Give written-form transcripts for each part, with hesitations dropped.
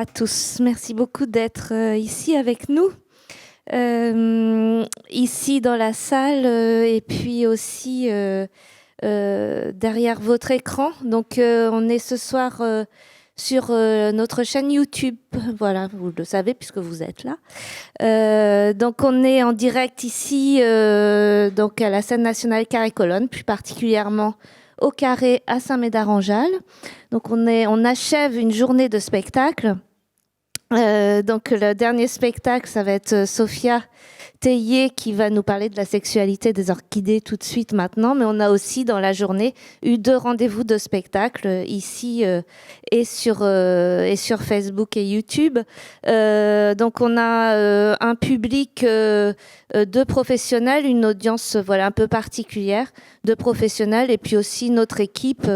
à tous. Merci beaucoup d'être ici avec nous, ici dans la salle et puis aussi derrière votre écran. Donc, on est ce soir sur notre chaîne YouTube. Voilà, vous le savez puisque vous êtes là. Donc, on est en direct ici donc à la scène nationale Carré-Colonne, plus particulièrement au Carré à Saint-Médard-en-Jalles. Donc on achève une journée de spectacle. Donc le dernier spectacle, ça va être Sophia Théier qui va nous parler de la sexualité des orchidées tout de suite maintenant. Mais on a aussi dans la journée eu 2 rendez-vous de spectacle ici et sur Facebook et YouTube. Donc on a un public de professionnels, une audience voilà un peu particulière de professionnels et puis aussi notre équipe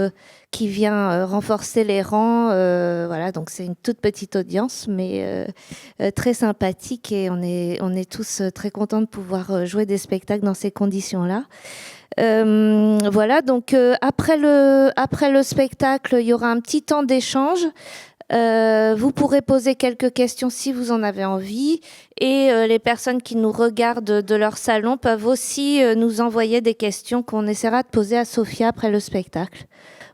qui vient renforcer les rangs. Voilà, donc c'est une toute petite audience, mais très sympathique et on est tous très contents de pouvoir jouer des spectacles dans ces conditions-là. Voilà, donc après le spectacle, il y aura un petit temps d'échange. Vous pourrez poser quelques questions si vous en avez envie et les personnes qui nous regardent de leur salon peuvent aussi nous envoyer des questions qu'on essaiera de poser à Sophia après le spectacle.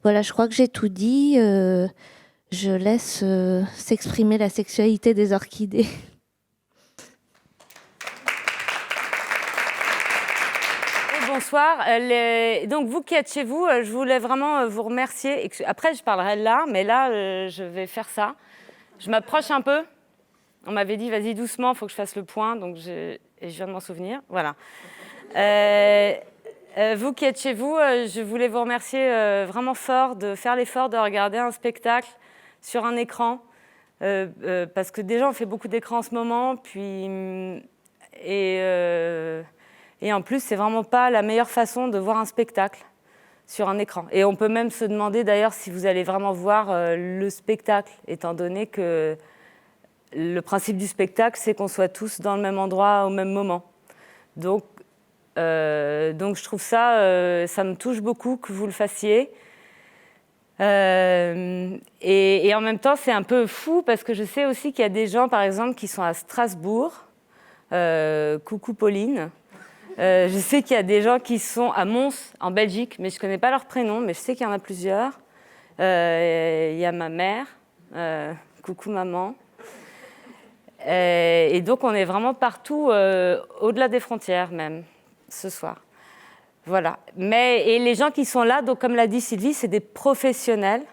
Voilà, je crois que j'ai tout dit. Je laisse s'exprimer la sexualité des orchidées. Bonsoir. Donc, vous qui êtes chez vous, je voulais vraiment vous remercier. Après, je parlerai là, mais là, je vais faire ça. Je m'approche un peu. On m'avait dit, vas-y doucement, il faut que je fasse le point. Donc, et je viens de m'en souvenir. Voilà. Vous qui êtes chez vous, je voulais vous remercier vraiment fort de faire l'effort de regarder un spectacle sur un écran. Parce que déjà, on fait beaucoup d'écrans en ce moment. Et en plus, c'est vraiment pas la meilleure façon de voir un spectacle sur un écran. Et on peut même se demander d'ailleurs si vous allez vraiment voir le spectacle, étant donné que le principe du spectacle, c'est qu'on soit tous dans le même endroit au même moment. Donc je trouve ça me touche beaucoup que vous le fassiez. Et en même temps, c'est un peu fou parce que je sais aussi qu'il y a des gens, par exemple, qui sont à Strasbourg. Coucou Pauline. Je sais qu'il y a des gens qui sont à Mons, en Belgique, mais je ne connais pas leur prénom, mais je sais qu'il y en a plusieurs. Il y a ma mère. Coucou maman. Et donc, on est vraiment partout, au-delà des frontières même, ce soir. Voilà. Et les gens qui sont là, donc, comme l'a dit Sylvie, c'est des professionnels.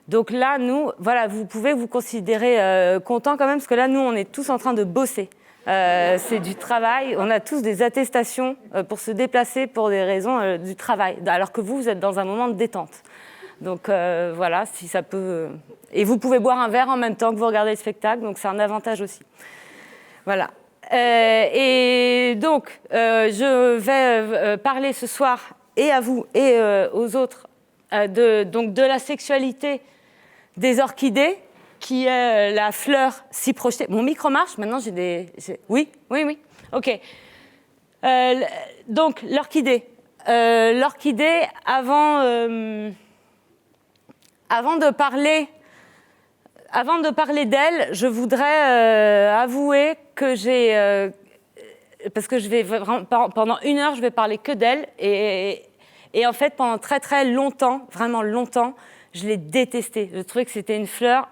Donc là, nous, voilà, vous pouvez vous considérer contents quand même, parce que là, nous, on est tous en train de bosser. C'est du travail. On a tous des attestations pour se déplacer pour des raisons du travail, alors que vous êtes dans un moment de détente. Donc voilà, si ça peut... Et vous pouvez boire un verre en même temps que vous regardez le spectacle, donc c'est un avantage aussi. Voilà. Et donc, je vais parler ce soir, et à vous, et aux autres, de la sexualité des orchidées, qui est la fleur si projetée. Mon micro marche, maintenant Oui, ok. Donc, l'orchidée. L'orchidée, avant de parler d'elle, je voudrais avouer que parce que je vais pendant 1 heure, je vais parler que d'elle. Et en fait, pendant très très longtemps, vraiment longtemps, je l'ai détestée. Je trouvais que c'était une fleur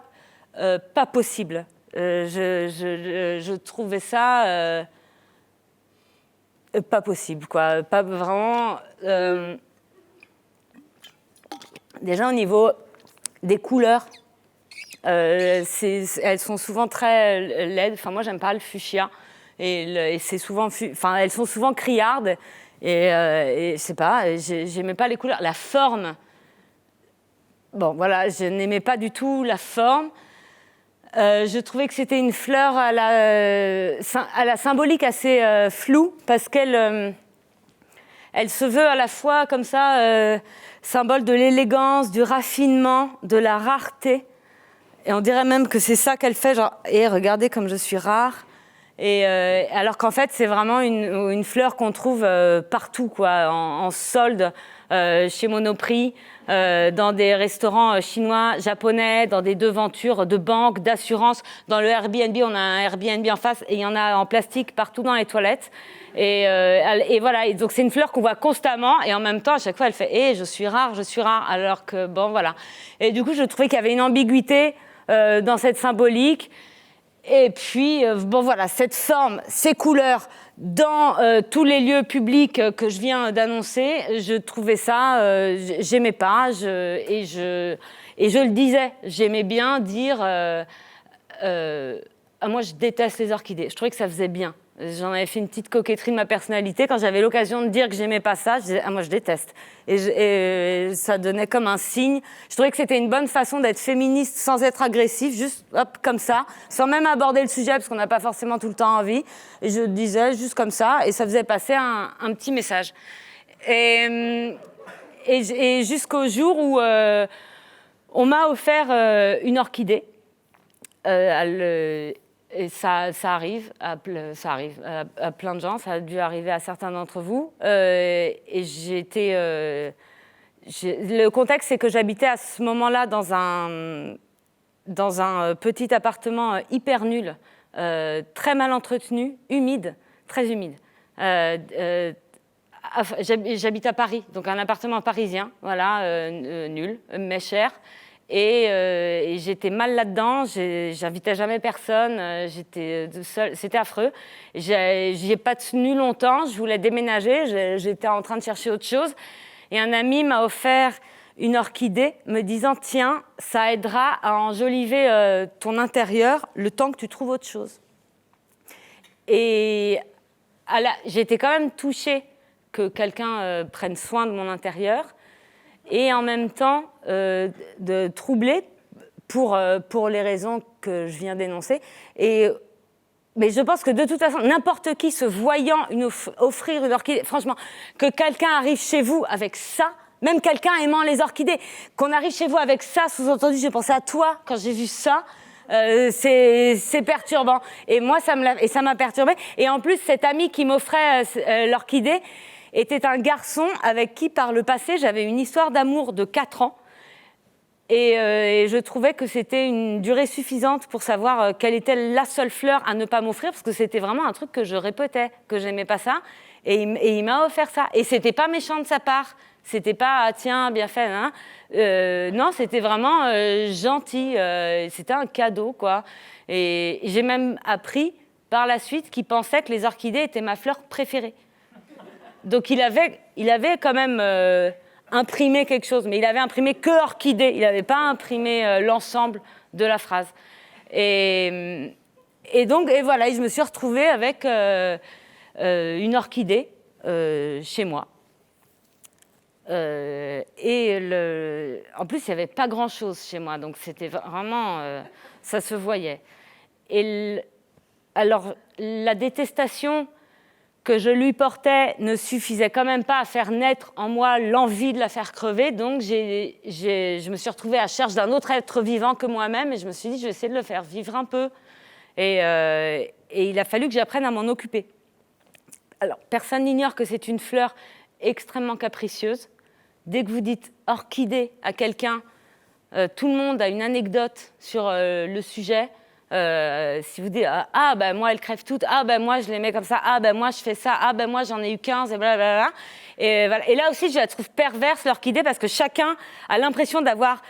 pas possible. Je trouvais ça pas possible, quoi. Pas vraiment. Déjà au niveau des couleurs, elles sont souvent très laides. Enfin, moi, j'aime pas le fuchsia. Et c'est souvent, elles sont souvent criardes. Et je sais pas, j'aimais pas les couleurs. La forme. Bon, voilà, je n'aimais pas du tout la forme. Je trouvais que c'était une fleur à la symbolique assez floue, parce qu'elle se veut à la fois comme ça symbole de l'élégance, du raffinement, de la rareté. Et on dirait même que c'est ça qu'elle fait, genre, regardez comme je suis rare. Alors qu'en fait, c'est vraiment une fleur qu'on trouve partout, quoi, en solde, chez Monoprix, dans des restaurants chinois, japonais, dans des devantures de banques, d'assurances. Dans le Airbnb, on a un Airbnb en face et il y en a en plastique partout dans les toilettes. Et voilà, et donc c'est une fleur qu'on voit constamment et en même temps, à chaque fois, elle fait je suis rare, alors que, bon, voilà. Et du coup, je trouvais qu'il y avait une ambiguïté dans cette symbolique. Et puis, bon, voilà, cette forme, ces couleurs dans tous les lieux publics que je viens d'annoncer, je trouvais ça, j'aimais pas, et je le disais, j'aimais bien dire moi je déteste les orchidées, je trouvais que ça faisait bien. J'en avais fait une petite coquetterie de ma personnalité. Quand j'avais l'occasion de dire que j'aimais pas ça, je disais moi je déteste. Et ça donnait comme un signe. Je trouvais que c'était une bonne façon d'être féministe sans être agressif, juste hop comme ça, sans même aborder le sujet parce qu'on n'a pas forcément tout le temps envie. Et je le disais juste comme ça, et ça faisait passer un petit message. Et jusqu'au jour où on m'a offert une orchidée. Et ça arrive à plein de gens, ça a dû arriver à certains d'entre vous. Et le contexte, c'est que j'habitais à ce moment-là dans un petit appartement hyper nul, très mal entretenu, humide, très humide. J'habite à Paris, donc un appartement parisien, voilà, nul, mais cher. Et j'étais mal là-dedans, j'invitais jamais personne, j'étais seule, c'était affreux. J'y ai pas tenu longtemps, je voulais déménager, j'étais en train de chercher autre chose. Et un ami m'a offert une orchidée, me disant « Tiens, ça aidera à enjoliver ton intérieur le temps que tu trouves autre chose. » Et j'étais quand même touchée que quelqu'un prenne soin de mon intérieur. Et en même temps de troubler pour les raisons que je viens d'énoncer. Mais je pense que de toute façon, n'importe qui se voyant offrir une orchidée, franchement, que quelqu'un arrive chez vous avec ça, même quelqu'un aimant les orchidées, qu'on arrive chez vous avec ça, sous-entendu, j'ai pensé à toi quand j'ai vu ça, c'est perturbant. Et moi, ça m'a perturbée. Et en plus, cet ami qui m'offrait l'orchidée, était un garçon avec qui, par le passé, j'avais une histoire d'amour de 4 ans. Et je trouvais que c'était une durée suffisante pour savoir quelle était la seule fleur à ne pas m'offrir, parce que c'était vraiment un truc que je répétais, que j'aimais pas ça. Et il m'a offert ça. Et c'était pas méchant de sa part. C'était pas tiens, bien fait. Hein. Non, c'était vraiment gentil. C'était un cadeau, quoi. Et j'ai même appris par la suite qu'il pensait que les orchidées étaient ma fleur préférée. Donc il avait quand même imprimé quelque chose, mais il avait imprimé que orchidée, il n'avait pas imprimé l'ensemble de la phrase. Et voilà, je me suis retrouvée avec une orchidée chez moi. En plus, il n'y avait pas grand-chose chez moi, donc c'était vraiment, ça se voyait. Alors, la détestation que je lui portais ne suffisait quand même pas à faire naître en moi l'envie de la faire crever. Donc, je me suis retrouvée à la recherche d'un autre être vivant que moi-même et je me suis dit, je vais essayer de le faire vivre un peu. Et il a fallu que j'apprenne à m'en occuper. Alors, personne n'ignore que c'est une fleur extrêmement capricieuse. Dès que vous dites orchidée à quelqu'un, tout le monde a une anecdote sur le sujet. Si vous dites ah ben moi elle crève toute, ah ben moi je les mets comme ça, ah ben moi je fais ça, ah ben moi j'en ai eu 15 et blablabla. Et voilà. Et là aussi je la trouve perverse l'orchidée parce que chacun a l'impression d'avoir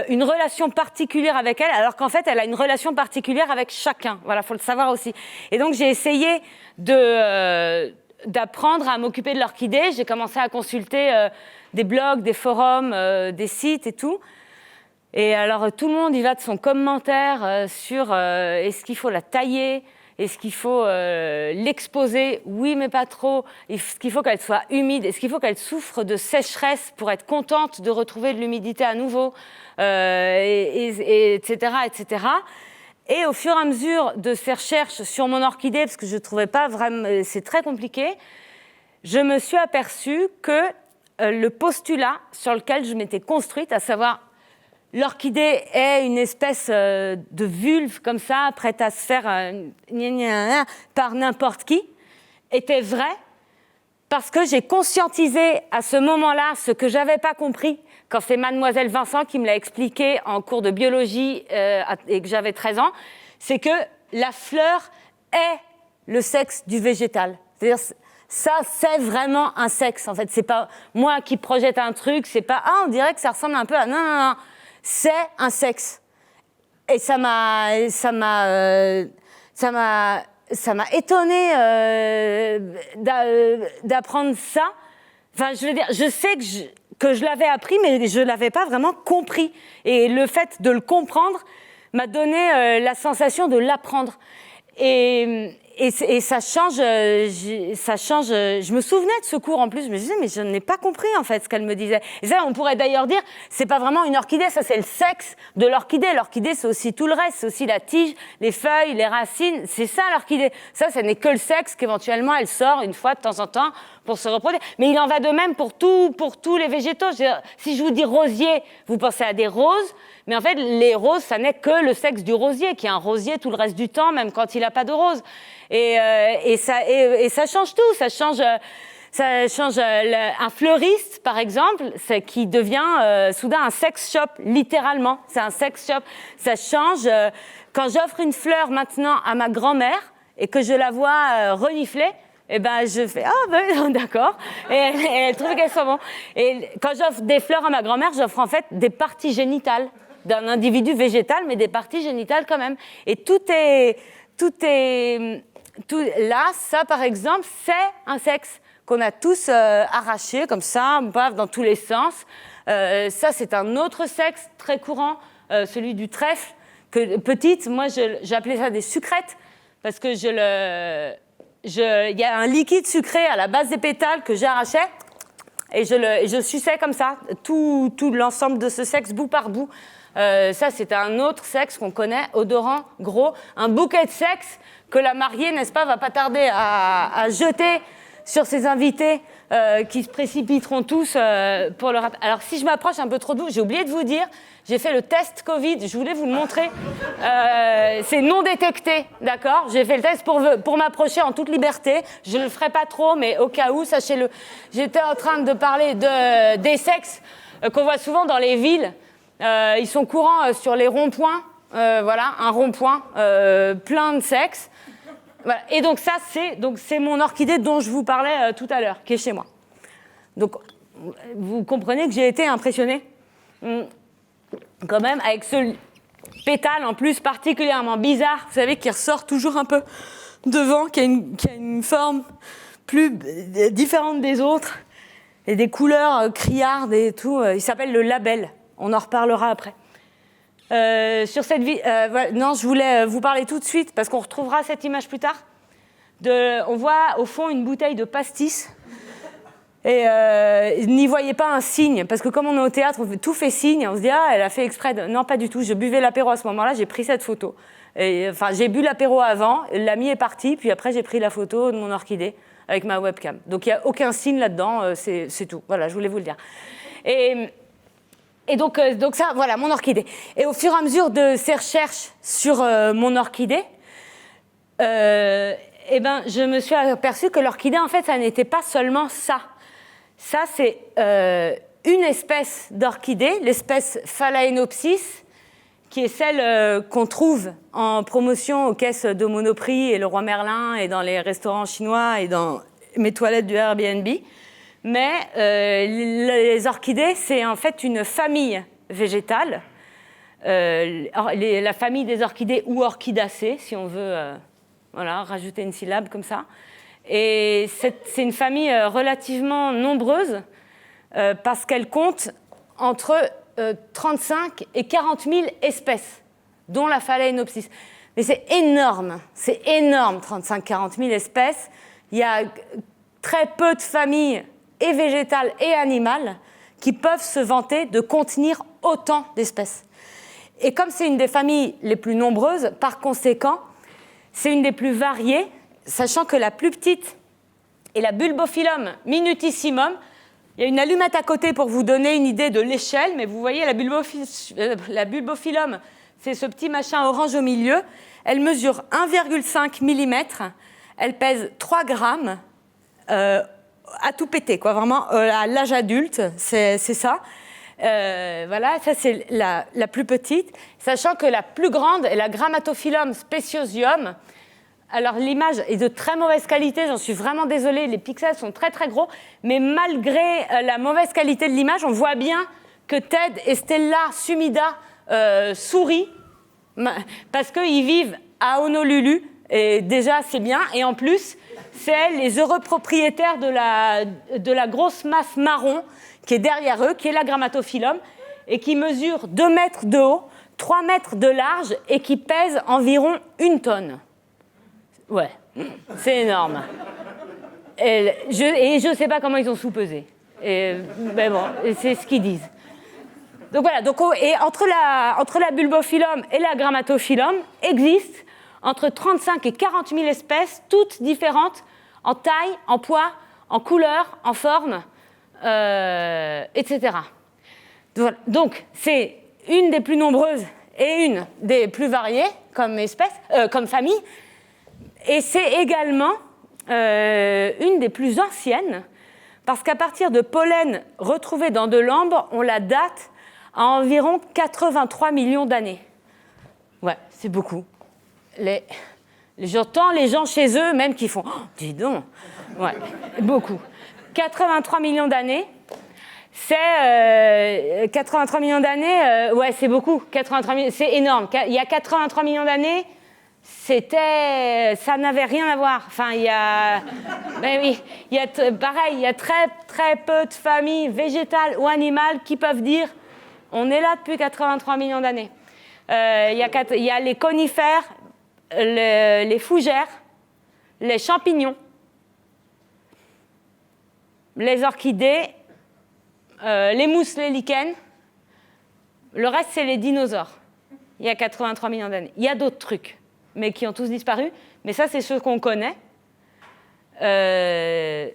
une relation particulière avec elle, alors qu'en fait elle a une relation particulière avec chacun. Voilà, faut le savoir aussi. Et donc j'ai essayé d'apprendre à m'occuper de l'orchidée. J'ai commencé à consulter des blogs, des forums, des sites et tout. Et alors, tout le monde y va de son commentaire sur est-ce qu'il faut la tailler, est-ce qu'il faut l'exposer, oui mais pas trop, est-ce qu'il faut qu'elle soit humide, est-ce qu'il faut qu'elle souffre de sécheresse pour être contente de retrouver de l'humidité à nouveau, etc., etc. Et au fur et à mesure de ces recherches sur mon orchidée, parce que je ne trouvais pas vraiment, c'est très compliqué, je me suis aperçue que le postulat sur lequel je m'étais construite, à savoir l'orchidée est une espèce de vulve comme ça, prête à se faire par n'importe qui, était vrai parce que j'ai conscientisé à ce moment-là ce que je n'avais pas compris quand c'est Mademoiselle Vincent qui me l'a expliqué en cours de biologie et que j'avais 13 ans, c'est que la fleur est le sexe du végétal. C'est-à-dire, ça, c'est vraiment un sexe, en fait. C'est pas moi qui projette un truc, c'est pas « Ah, on dirait que ça ressemble un peu à... » Non, non, non. C'est un sexe. Et ça m'a étonnée d'apprendre ça. Enfin, je veux dire, je sais que je l'avais appris, mais je ne l'avais pas vraiment compris. Et le fait de le comprendre m'a donné la sensation de l'apprendre. Et ça change, je me souvenais de ce cours en plus, je me disais, mais je n'ai pas compris en fait ce qu'elle me disait. Et ça, on pourrait d'ailleurs dire, c'est pas vraiment une orchidée, ça c'est le sexe de l'orchidée. L'orchidée, c'est aussi tout le reste, c'est aussi la tige, les feuilles, les racines, c'est ça l'orchidée. Ça n'est que le sexe qu'éventuellement elle sort une fois de temps en temps pour se reproduire. Mais il en va de même pour tous les végétaux. Si je vous dis rosier, vous pensez à des roses, mais en fait, les roses, ça n'est que le sexe du rosier, qui est un rosier tout le reste du temps, même quand il n'a pas de rose. Et ça change tout. Ça change un fleuriste, par exemple, qui devient soudain un sex shop, littéralement. C'est un sex shop. Ça change. Quand j'offre une fleur maintenant à ma grand-mère et que je la vois renifler, eh ben, je fais « Ah, ben, d'accord ». Et elle trouve qu'elles sont bonnes. Et quand j'offre des fleurs à ma grand-mère, j'offre en fait des parties génitales d'un individu végétal, mais des parties génitales quand même. Et tout là, ça par exemple, c'est un sexe qu'on a tous arraché comme ça, dans tous les sens. Ça, c'est un autre sexe très courant, celui du trèfle. Petite, moi, j'appelais ça des sucrètes, parce que il y a un liquide sucré à la base des pétales que j'arrachais, et je suçais comme ça, tout l'ensemble de ce sexe, bout par bout. Ça, c'est un autre sexe qu'on connaît, odorant, gros, un bouquet de sexe que la mariée, n'est-ce pas, va pas tarder à jeter sur ses invités qui se précipiteront tous pour le rap. Alors, si je m'approche un peu trop de vous, j'ai oublié de vous dire, j'ai fait le test Covid, je voulais vous le montrer. C'est non détecté, d'accord ? J'ai fait le test pour m'approcher en toute liberté. Je ne le ferai pas trop, mais au cas où, sachez-le. J'étais en train de parler des sexes qu'on voit souvent dans les villes. Ils sont courants sur les ronds-points. Voilà, un rond-point plein de sexes. Voilà. Et donc ça, c'est mon orchidée dont je vous parlais tout à l'heure, qui est chez moi. Donc, vous comprenez que j'ai été impressionnée quand même avec ce pétale en plus particulièrement bizarre, vous savez, qui ressort toujours un peu devant, qui a une forme plus différente des autres et des couleurs criardes et tout. Il s'appelle le label. On en reparlera après. Sur cette non, je voulais vous parler tout de suite parce qu'on retrouvera cette image plus tard. On voit au fond une bouteille de pastis et n'y voyez pas un signe parce que comme on est au théâtre, tout fait signe. On se dit ah, elle a fait exprès. Non, pas du tout. Je buvais l'apéro à ce moment-là. J'ai pris cette photo. Enfin, j'ai bu l'apéro avant. L'ami est parti. Puis après, j'ai pris la photo de mon orchidée avec ma webcam. Donc il y a aucun signe là-dedans. C'est tout. Voilà, je voulais vous le dire. Et donc ça, voilà, mon orchidée. Et au fur et à mesure de ces recherches sur mon orchidée, je me suis aperçue que l'orchidée, en fait, ça n'était pas seulement ça. Ça, c'est une espèce d'orchidée, l'espèce Phalaenopsis, qui est celle qu'on trouve en promotion aux caisses de Monoprix et le Roi Merlin et dans les restaurants chinois et dans mes toilettes du Airbnb. Mais les orchidées, c'est en fait une famille végétale, la famille des orchidées ou orchidacées, si on veut rajouter une syllabe comme ça. Et c'est une famille relativement nombreuse parce qu'elle compte entre 35 et 40 000 espèces, dont la Phalaenopsis. Mais c'est énorme, 35-40 000 espèces. Il y a très peu de familles et végétales et animales qui peuvent se vanter de contenir autant d'espèces. Et comme c'est une des familles les plus nombreuses, par conséquent, c'est une des plus variées, sachant que la plus petite est la Bulbophyllum minutissimum. Il y a une allumette à côté pour vous donner une idée de l'échelle, mais vous voyez la Bulbophyllum, c'est ce petit machin orange au milieu. Elle mesure 1,5 mm, elle pèse 3 grammes. à tout péter, quoi, vraiment à l'âge adulte, c'est ça. Voilà, ça c'est la plus petite, sachant que la plus grande est la Grammatophyllum speciosium. Alors l'image est de très mauvaise qualité, j'en suis vraiment désolée, les pixels sont très très gros, mais malgré la mauvaise qualité de l'image, on voit bien que Ted et Stella Sumida sourient, parce qu'ils vivent à Honolulu, et déjà c'est bien, et en plus, c'est les heureux propriétaires de la grosse masse marron qui est derrière eux, qui est la Grammatophyllum, et qui mesure 2 mètres de haut, 3 mètres de large, et qui pèse environ 1 tonne. Ouais, c'est énorme. Et je ne sais pas comment ils ont sous-pesé. Mais bon, c'est ce qu'ils disent. Donc voilà, et entre la Bulbophyllum et la Grammatophyllum existent entre 35 et 40 000 espèces, toutes différentes en taille, en poids, en couleur, en forme, etc. Donc c'est une des plus nombreuses et une des plus variées comme espèce, comme famille. Et c'est également une des plus anciennes, parce qu'à partir de pollen retrouvé dans de l'ambre, on la date à environ 83 millions d'années. Ouais, c'est beaucoup. J'entends les gens chez eux même qui font « Oh, dis donc !» Ouais, beaucoup. 83 millions d'années, c'est 83 millions d'années, ouais, c'est beaucoup. 83 millions, c'est énorme. Il y a 83 millions d'années, ça n'avait rien à voir. Enfin, ben oui, pareil, il y a très très peu de familles végétales ou animales qui peuvent dire on est là depuis 83 millions d'années. Il y a les conifères, les fougères, les champignons, les orchidées, les mousses, les lichens. Le reste, c'est les dinosaures. Il y a 83 millions d'années. Il y a d'autres trucs, mais qui ont tous disparu. Mais ça, c'est ceux qu'on connaît. Et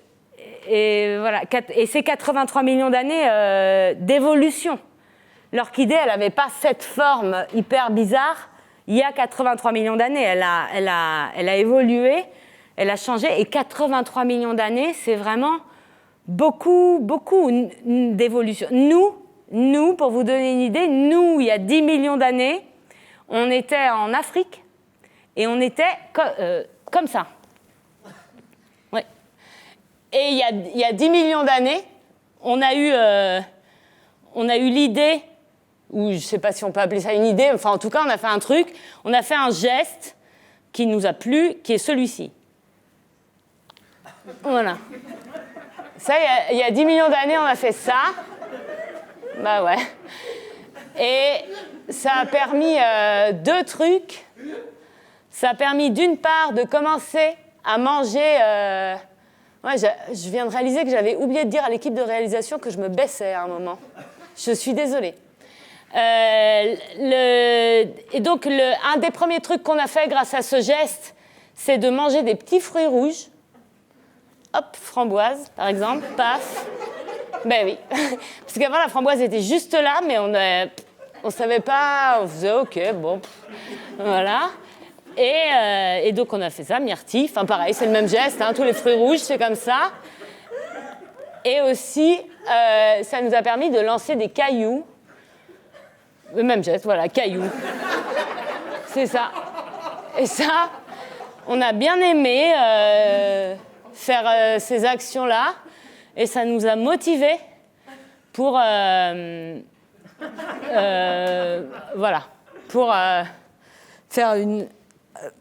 voilà. Et c'est 83 millions d'années d'évolution. L'orchidée, elle n'avait pas cette forme hyper bizarre. Il y a 83 millions d'années. Elle a évolué, elle a changé. Et 83 millions d'années, c'est vraiment beaucoup, beaucoup d'évolution. Nous, pour vous donner une idée, il y a 10 millions d'années, on était en Afrique et on était comme ça. Ouais. Et il y a 10 millions d'années, on a eu l'idée, ou je ne sais pas si on peut appeler ça une idée, enfin en tout cas on a fait un truc, on a fait un geste qui nous a plu, qui est celui-ci. Voilà. Ça, il y a 10 millions d'années, on a fait ça. Bah ouais. Et ça a permis 2 trucs. Ça a permis d'une part de commencer à manger... Ouais, je viens de réaliser que j'avais oublié de dire à l'équipe de réalisation que je me baissais à un moment. Je suis désolée. Et donc, un des premiers trucs qu'on a fait grâce à ce geste, c'est de manger des petits fruits rouges. Hop, framboise, par exemple, paf. Ben oui. Parce qu'avant, la framboise était juste là, mais on savait pas, on faisait OK, bon, voilà. Et donc, on a fait ça, myrtille. Enfin, pareil, c'est le même geste, hein, tous les fruits rouges, c'est comme ça. Et aussi, ça nous a permis de lancer des cailloux. Le même geste, voilà, cailloux. C'est ça. Et ça, on a bien aimé faire ces actions-là. Et ça nous a motivés pour, voilà, pour faire une...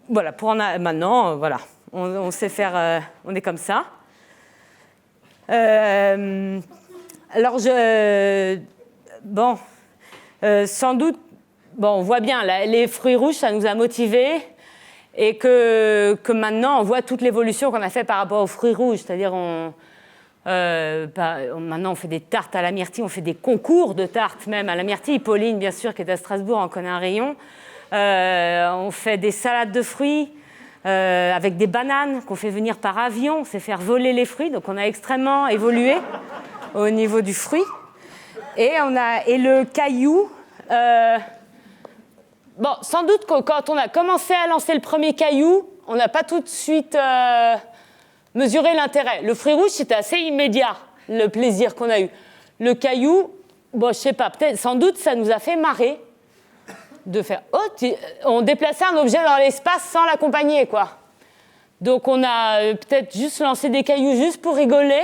voilà, maintenant, voilà, on sait faire... on est comme ça. Alors, bon, sans doute, bon, on voit bien, là, les fruits rouges, ça nous a motivés. Et que maintenant, on voit toute l'évolution qu'on a fait par rapport aux fruits rouges. C'est-à-dire, maintenant, on fait des tartes à la myrtille, on fait des concours de tartes même à la myrtille. Pauline, bien sûr, qui est à Strasbourg, en connaît un rayon. On fait des salades de fruits avec des bananes qu'on fait venir par avion. On sait faire voler les fruits, donc on a extrêmement évolué au niveau du fruit. Et le caillou... bon, sans doute que quand on a commencé à lancer le premier caillou, on n'a pas tout de suite... mesurer l'intérêt. Le fruit rouge, c'était assez immédiat, le plaisir qu'on a eu. Le caillou, bon, je sais pas, peut-être, sans doute, ça nous a fait marrer de faire... on déplaçait un objet dans l'espace sans l'accompagner, quoi. Donc, on a peut-être juste lancé des cailloux juste pour rigoler.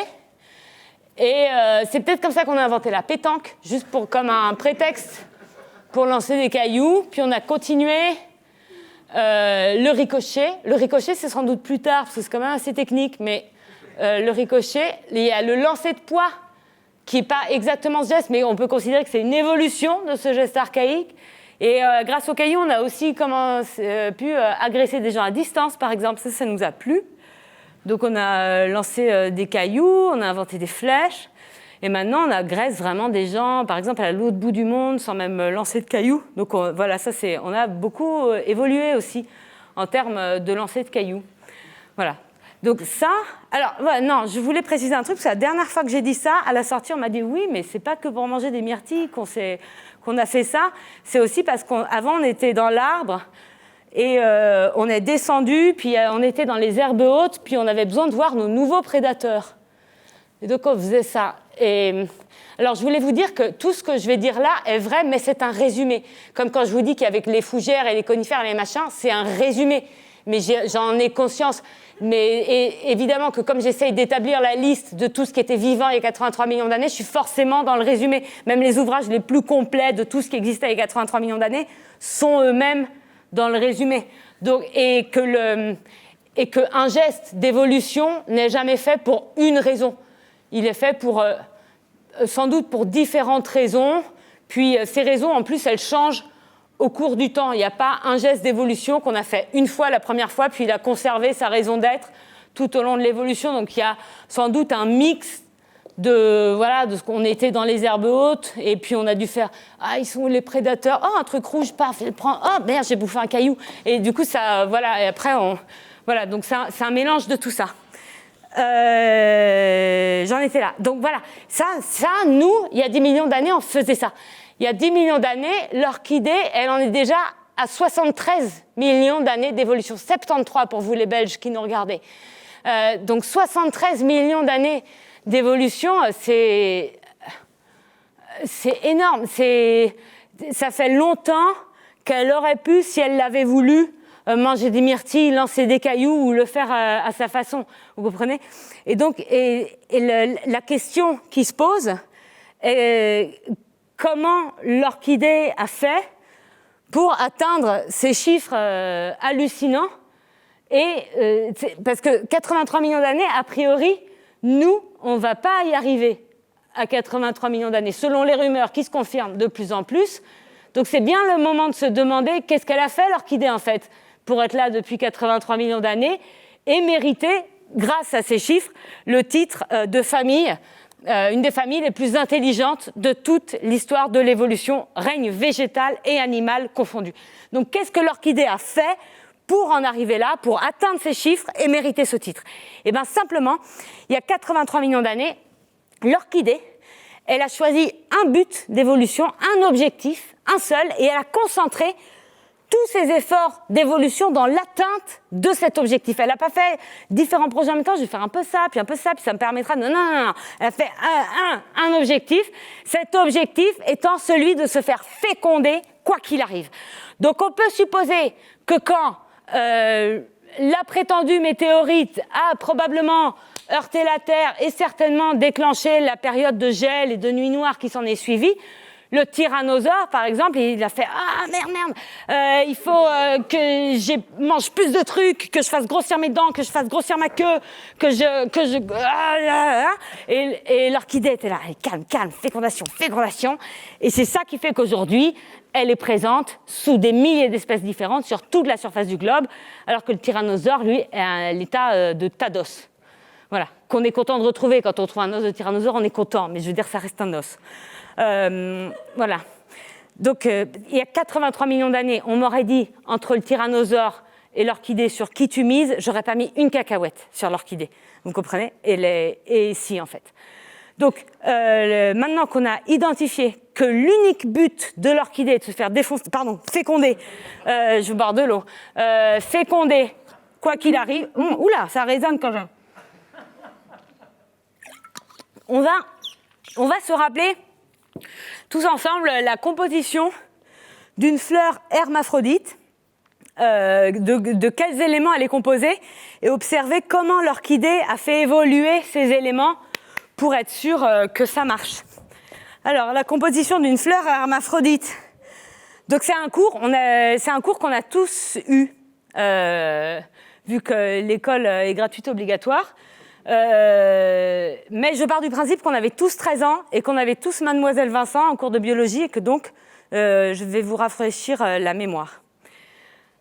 Et c'est peut-être comme ça qu'on a inventé la pétanque, juste comme un prétexte pour lancer des cailloux. Puis, on a continué le ricochet. Le ricochet, c'est sans doute plus tard, parce que c'est quand même assez technique, mais le ricochet, il y a le lancer de poids, qui n'est pas exactement ce geste, mais on peut considérer que c'est une évolution de ce geste archaïque. Et grâce aux cailloux, on a aussi pu agresser des gens à distance, par exemple. Ça nous a plu. Donc on a lancé des cailloux, on a inventé des flèches. Et maintenant, on agresse vraiment des gens, par exemple, à l'autre bout du monde, sans même lancer de cailloux. Donc voilà, on a beaucoup évolué aussi en termes de lancer de cailloux. Voilà. Donc ça, alors, voilà, non, je voulais préciser un truc, parce que la dernière fois que j'ai dit ça, à la sortie, on m'a dit oui, mais c'est pas que pour manger des myrtilles qu'on a fait ça, c'est aussi parce qu'avant, on était dans l'arbre, et on est descendu, puis on était dans les herbes hautes, puis on avait besoin de voir nos nouveaux prédateurs. Et donc, on faisait ça. Et alors, je voulais vous dire que tout ce que je vais dire là est vrai, mais c'est un résumé. Comme quand je vous dis qu'avec les fougères et les conifères et les machins, c'est un résumé. Mais j'en ai conscience. Mais évidemment que comme j'essaye d'établir la liste de tout ce qui était vivant il y a 83 millions d'années, je suis forcément dans le résumé. Même les ouvrages les plus complets de tout ce qui existait il y a 83 millions d'années sont eux-mêmes dans le résumé. Donc, et qu'un geste d'évolution n'est jamais fait pour une raison. Il est fait sans doute pour différentes raisons. Puis ces raisons, en plus, elles changent au cours du temps. Il n'y a pas un geste d'évolution qu'on a fait une fois, la première fois, puis il a conservé sa raison d'être tout au long de l'évolution. Donc il y a sans doute un mix de ce qu'on était dans les herbes hautes, et puis on a dû faire « Ah, ils sont où les prédateurs ? Oh, un truc rouge, paf, il prend. Oh, merde, j'ai bouffé un caillou. » Et du coup, ça, voilà, et après, voilà, donc c'est un mélange de tout ça. J'en étais là. Donc voilà, ça, nous, il y a 10 millions d'années, on faisait ça. Il y a 10 millions d'années, l'orchidée, elle en est déjà à 73 millions d'années d'évolution. 73 pour vous les Belges qui nous regardez. Donc 73 millions d'années d'évolution, c'est énorme. Ça fait longtemps qu'elle aurait pu, si elle l'avait voulu, manger des myrtilles, lancer des cailloux ou le faire à sa façon. Vous comprenez ? Et donc, la question qui se pose est comment l'orchidée a fait pour atteindre ces chiffres hallucinants. Et parce que 83 millions d'années, a priori, nous, on ne va pas y arriver à 83 millions d'années, selon les rumeurs qui se confirment de plus en plus. Donc c'est bien le moment de se demander qu'est-ce qu'elle a fait, l'orchidée, en fait, pour être là depuis 83 millions d'années et mériter, grâce à ces chiffres, le titre de famille, une des familles les plus intelligentes de toute l'histoire de l'évolution, règne végétal et animal confondus. Donc qu'est-ce que l'orchidée a fait pour en arriver là, pour atteindre ces chiffres et mériter ce titre ? Eh bien simplement, il y a 83 millions d'années, l'orchidée, elle a choisi un but d'évolution, un objectif, un seul, et elle a concentré tous ses efforts d'évolution dans l'atteinte de cet objectif. Elle n'a pas fait différents projets en même temps, je vais faire un peu ça, puis ça me permettra de... Non. Elle a fait un objectif, cet objectif étant celui de se faire féconder quoi qu'il arrive. Donc on peut supposer que quand la prétendue météorite a probablement heurté la Terre et certainement déclenché la période de gel et de nuit noire qui s'en est suivie, le tyrannosaure, par exemple, il a fait « Ah, merde, il faut que je mange plus de trucs, que je fasse grossir mes dents, que je fasse grossir ma queue, Et l'orchidée était là, calme, fécondation. Et c'est ça qui fait qu'aujourd'hui, elle est présente sous des milliers d'espèces différentes sur toute la surface du globe, alors que le tyrannosaure, lui, est à l'état de tas d'os. Voilà, qu'on est content de retrouver. Quand on trouve un os de tyrannosaure, on est content, mais je veux dire, ça reste un os. Voilà. Donc, il y a 83 millions d'années, on m'aurait dit, entre le tyrannosaure et l'orchidée, sur qui tu mises, j'aurais pas mis une cacahuète sur l'orchidée. Vous comprenez ? Et si, en fait. Donc, maintenant qu'on a identifié que l'unique but de l'orchidée est de se faire féconder, je vais boire de l'eau, féconder, quoi qu'il arrive, oula, ça résonne quand même. on va se rappeler tous ensemble la composition d'une fleur hermaphrodite, de quels éléments elle est composée, et observer comment l'orchidée a fait évoluer ces éléments pour être sûr que ça marche. Alors, la composition d'une fleur hermaphrodite. Donc, c'est un cours qu'on a tous eu, vu que l'école est gratuite obligatoire. Mais je pars du principe qu'on avait tous 13 ans et qu'on avait tous Mademoiselle Vincent en cours de biologie et que donc, je vais vous rafraîchir la mémoire.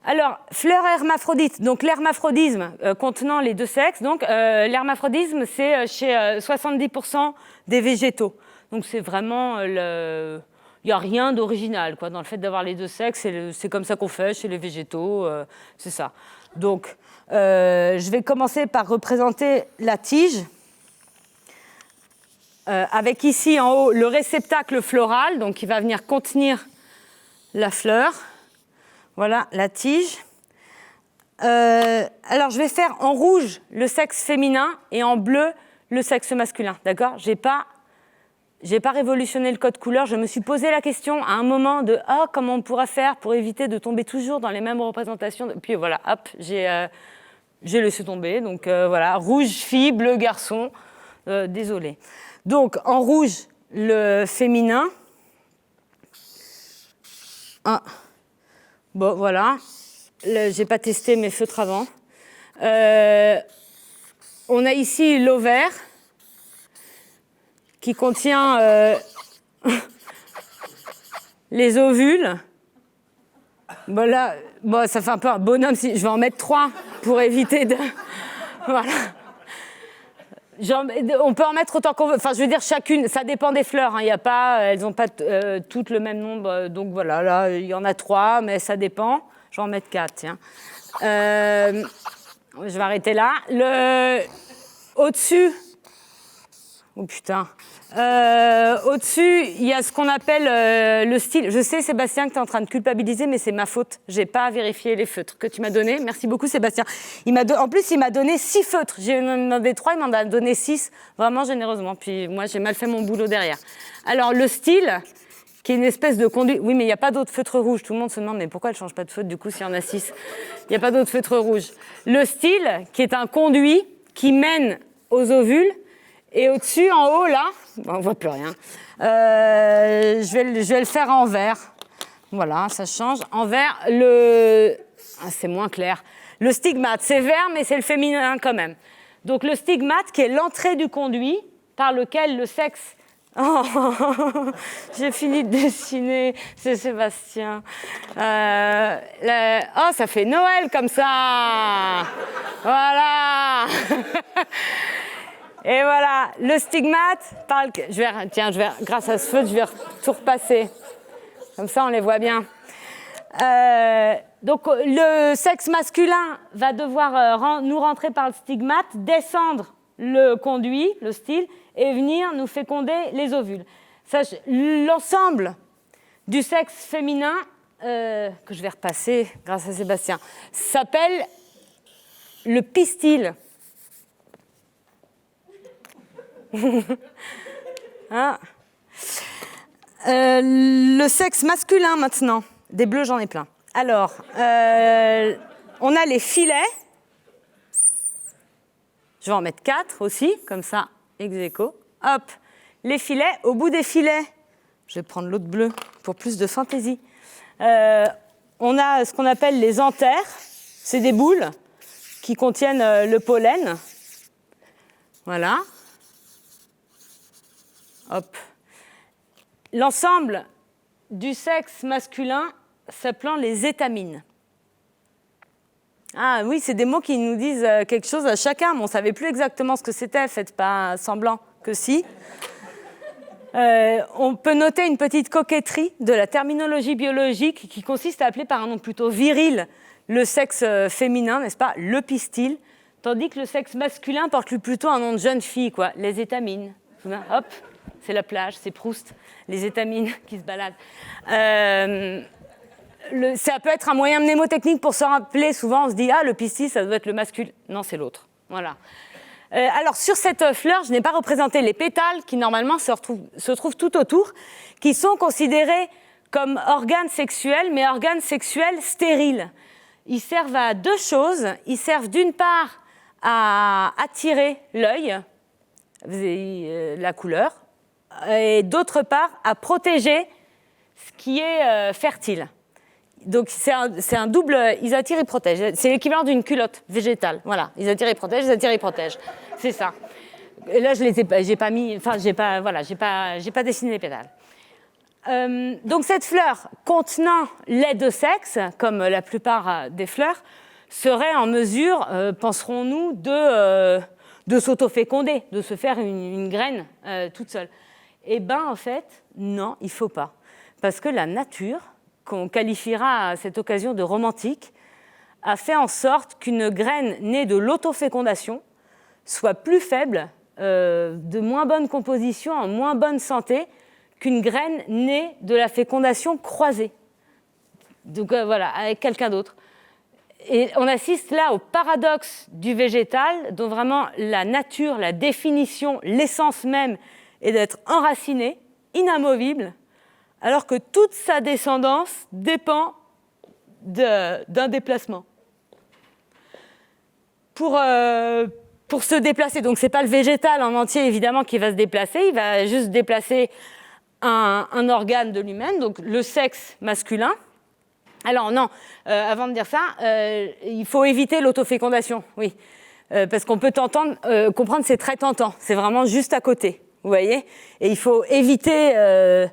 Alors, fleur hermaphrodite, donc l'hermaphrodisme contenant les deux sexes. Donc, l'hermaphrodisme, c'est chez 70% des végétaux. Donc, c'est vraiment il n'y a rien d'original dans le fait d'avoir les deux sexes. C'est comme ça qu'on fait chez les végétaux. C'est ça. Donc, je vais commencer par représenter la tige. Avec ici en haut le réceptacle floral, donc qui va venir contenir la fleur. Voilà la tige. Alors je vais faire en rouge le sexe féminin et en bleu le sexe masculin. D'accord ? J'ai pas révolutionné le code couleur. Je me suis posé la question à un moment de comment on pourra faire pour éviter de tomber toujours dans les mêmes représentations. Puis voilà, hop, j'ai laissé tomber. Donc voilà, rouge fille, bleu garçon. Désolée. Donc en rouge le féminin. Bon, voilà. J'ai pas testé mes feutres avant. On a ici l'ovaire qui contient les ovules. Bon, là, ça fait un peu un bonhomme. Je vais en mettre 3 pour éviter de... Voilà. On peut en mettre autant qu'on veut. Enfin, je veux dire, chacune, ça dépend des fleurs. Elles n'ont pas toutes le même nombre. Donc voilà, là, il y en a 3, mais ça dépend. Je vais en mettre 4, tiens. Je vais arrêter là. Au-dessus... Oh putain. Au-dessus, il y a ce qu'on appelle le style. Je sais, Sébastien, que tu es en train de culpabiliser, mais c'est ma faute. Je n'ai pas vérifié les feutres que tu m'as donnés. Merci beaucoup, Sébastien. En plus, il m'a donné 6 feutres. J'ai demandé 3, il m'en a donné 6, vraiment généreusement. Puis moi, j'ai mal fait mon boulot derrière. Alors, le style, qui est une espèce de conduit... Oui, mais il n'y a pas d'autres feutres rouges. Tout le monde se demande, mais pourquoi elle ne change pas de feutre, du coup, s'il y en a 6 ? Il n'y a pas d'autres feutres rouges. Le style, qui est un conduit qui mène aux ovules. Et au-dessus, en haut, là, on ne voit plus rien. Je vais le faire en vert. Voilà, ça change. En vert, c'est moins clair. Le stigmate, c'est vert, mais c'est le féminin quand même. Donc le stigmate, qui est l'entrée du conduit, par lequel le sexe... Oh, j'ai fini de dessiner, c'est Sébastien. Ça fait Noël comme ça. Voilà. Et voilà, le stigmate, grâce à ce feu, je vais tout repasser. Comme ça, on les voit bien. Donc, le sexe masculin va devoir nous rentrer par le stigmate, descendre le conduit, le style, et venir nous féconder les ovules. L'ensemble du sexe féminin, que je vais repasser grâce à Sébastien, s'appelle le pistil. Le sexe masculin maintenant. Des bleus, j'en ai plein. Alors, on a les filets. Je vais en mettre 4 aussi, comme ça, ex aequo. Hop, les filets. Au bout des filets, je vais prendre l'autre bleu pour plus de fantaisie. On a ce qu'on appelle les anthères. C'est des boules qui contiennent le pollen. Voilà. Hop. L'ensemble du sexe masculin s'appelant les étamines. Ah oui, c'est des mots qui nous disent quelque chose à chacun, mais on ne savait plus exactement ce que c'était, faites pas semblant que si. On peut noter une petite coquetterie de la terminologie biologique qui consiste à appeler par un nom plutôt viril le sexe féminin, n'est-ce pas, le pistil, tandis que le sexe masculin porte plutôt un nom de jeune fille, quoi, les étamines. Hop. C'est la plage, c'est Proust, les étamines qui se baladent. Ça peut être un moyen mnémotechnique pour se rappeler. Souvent, on se dit « Ah, le pistil, ça doit être le masculin. » Non, c'est l'autre. Voilà. Alors, sur cette fleur, je n'ai pas représenté les pétales qui, normalement, se trouvent tout autour, qui sont considérés comme organes sexuels, mais organes sexuels stériles. Ils servent à deux choses. Ils servent d'une part à attirer l'œil, la couleur, et d'autre part à protéger ce qui est fertile. Donc c'est un double, ils attirent, ils protègent. C'est l'équivalent d'une culotte végétale. Voilà, ils attirent, ils protègent, ils attirent, ils protègent. C'est ça. Et là, je les ai pas, j'ai pas mis, enfin, j'ai pas dessiné les pétales. Donc cette fleur contenant lait de sexe, comme la plupart des fleurs, serait en mesure, penserons-nous, de s'autoféconder, de se faire une graine toute seule. Eh bien, en fait, non, il ne faut pas. Parce que la nature, qu'on qualifiera à cette occasion de romantique, a fait en sorte qu'une graine née de l'autofécondation soit plus faible, de moins bonne composition, en moins bonne santé, qu'une graine née de la fécondation croisée. Donc voilà, avec quelqu'un d'autre. Et on assiste là au paradoxe du végétal, dont vraiment la nature, la définition, l'essence même est d'être enraciné, inamovible, alors que toute sa descendance dépend d'un déplacement. Pour se déplacer, donc ce n'est pas le végétal en entier évidemment qui va se déplacer, il va juste déplacer un organe de l'humain, donc le sexe masculin. Alors non, avant de dire ça, il faut éviter l'autofécondation, oui, parce qu'on peut comprendre, c'est très tentant, c'est vraiment juste à côté, vous voyez, et il faut éviter de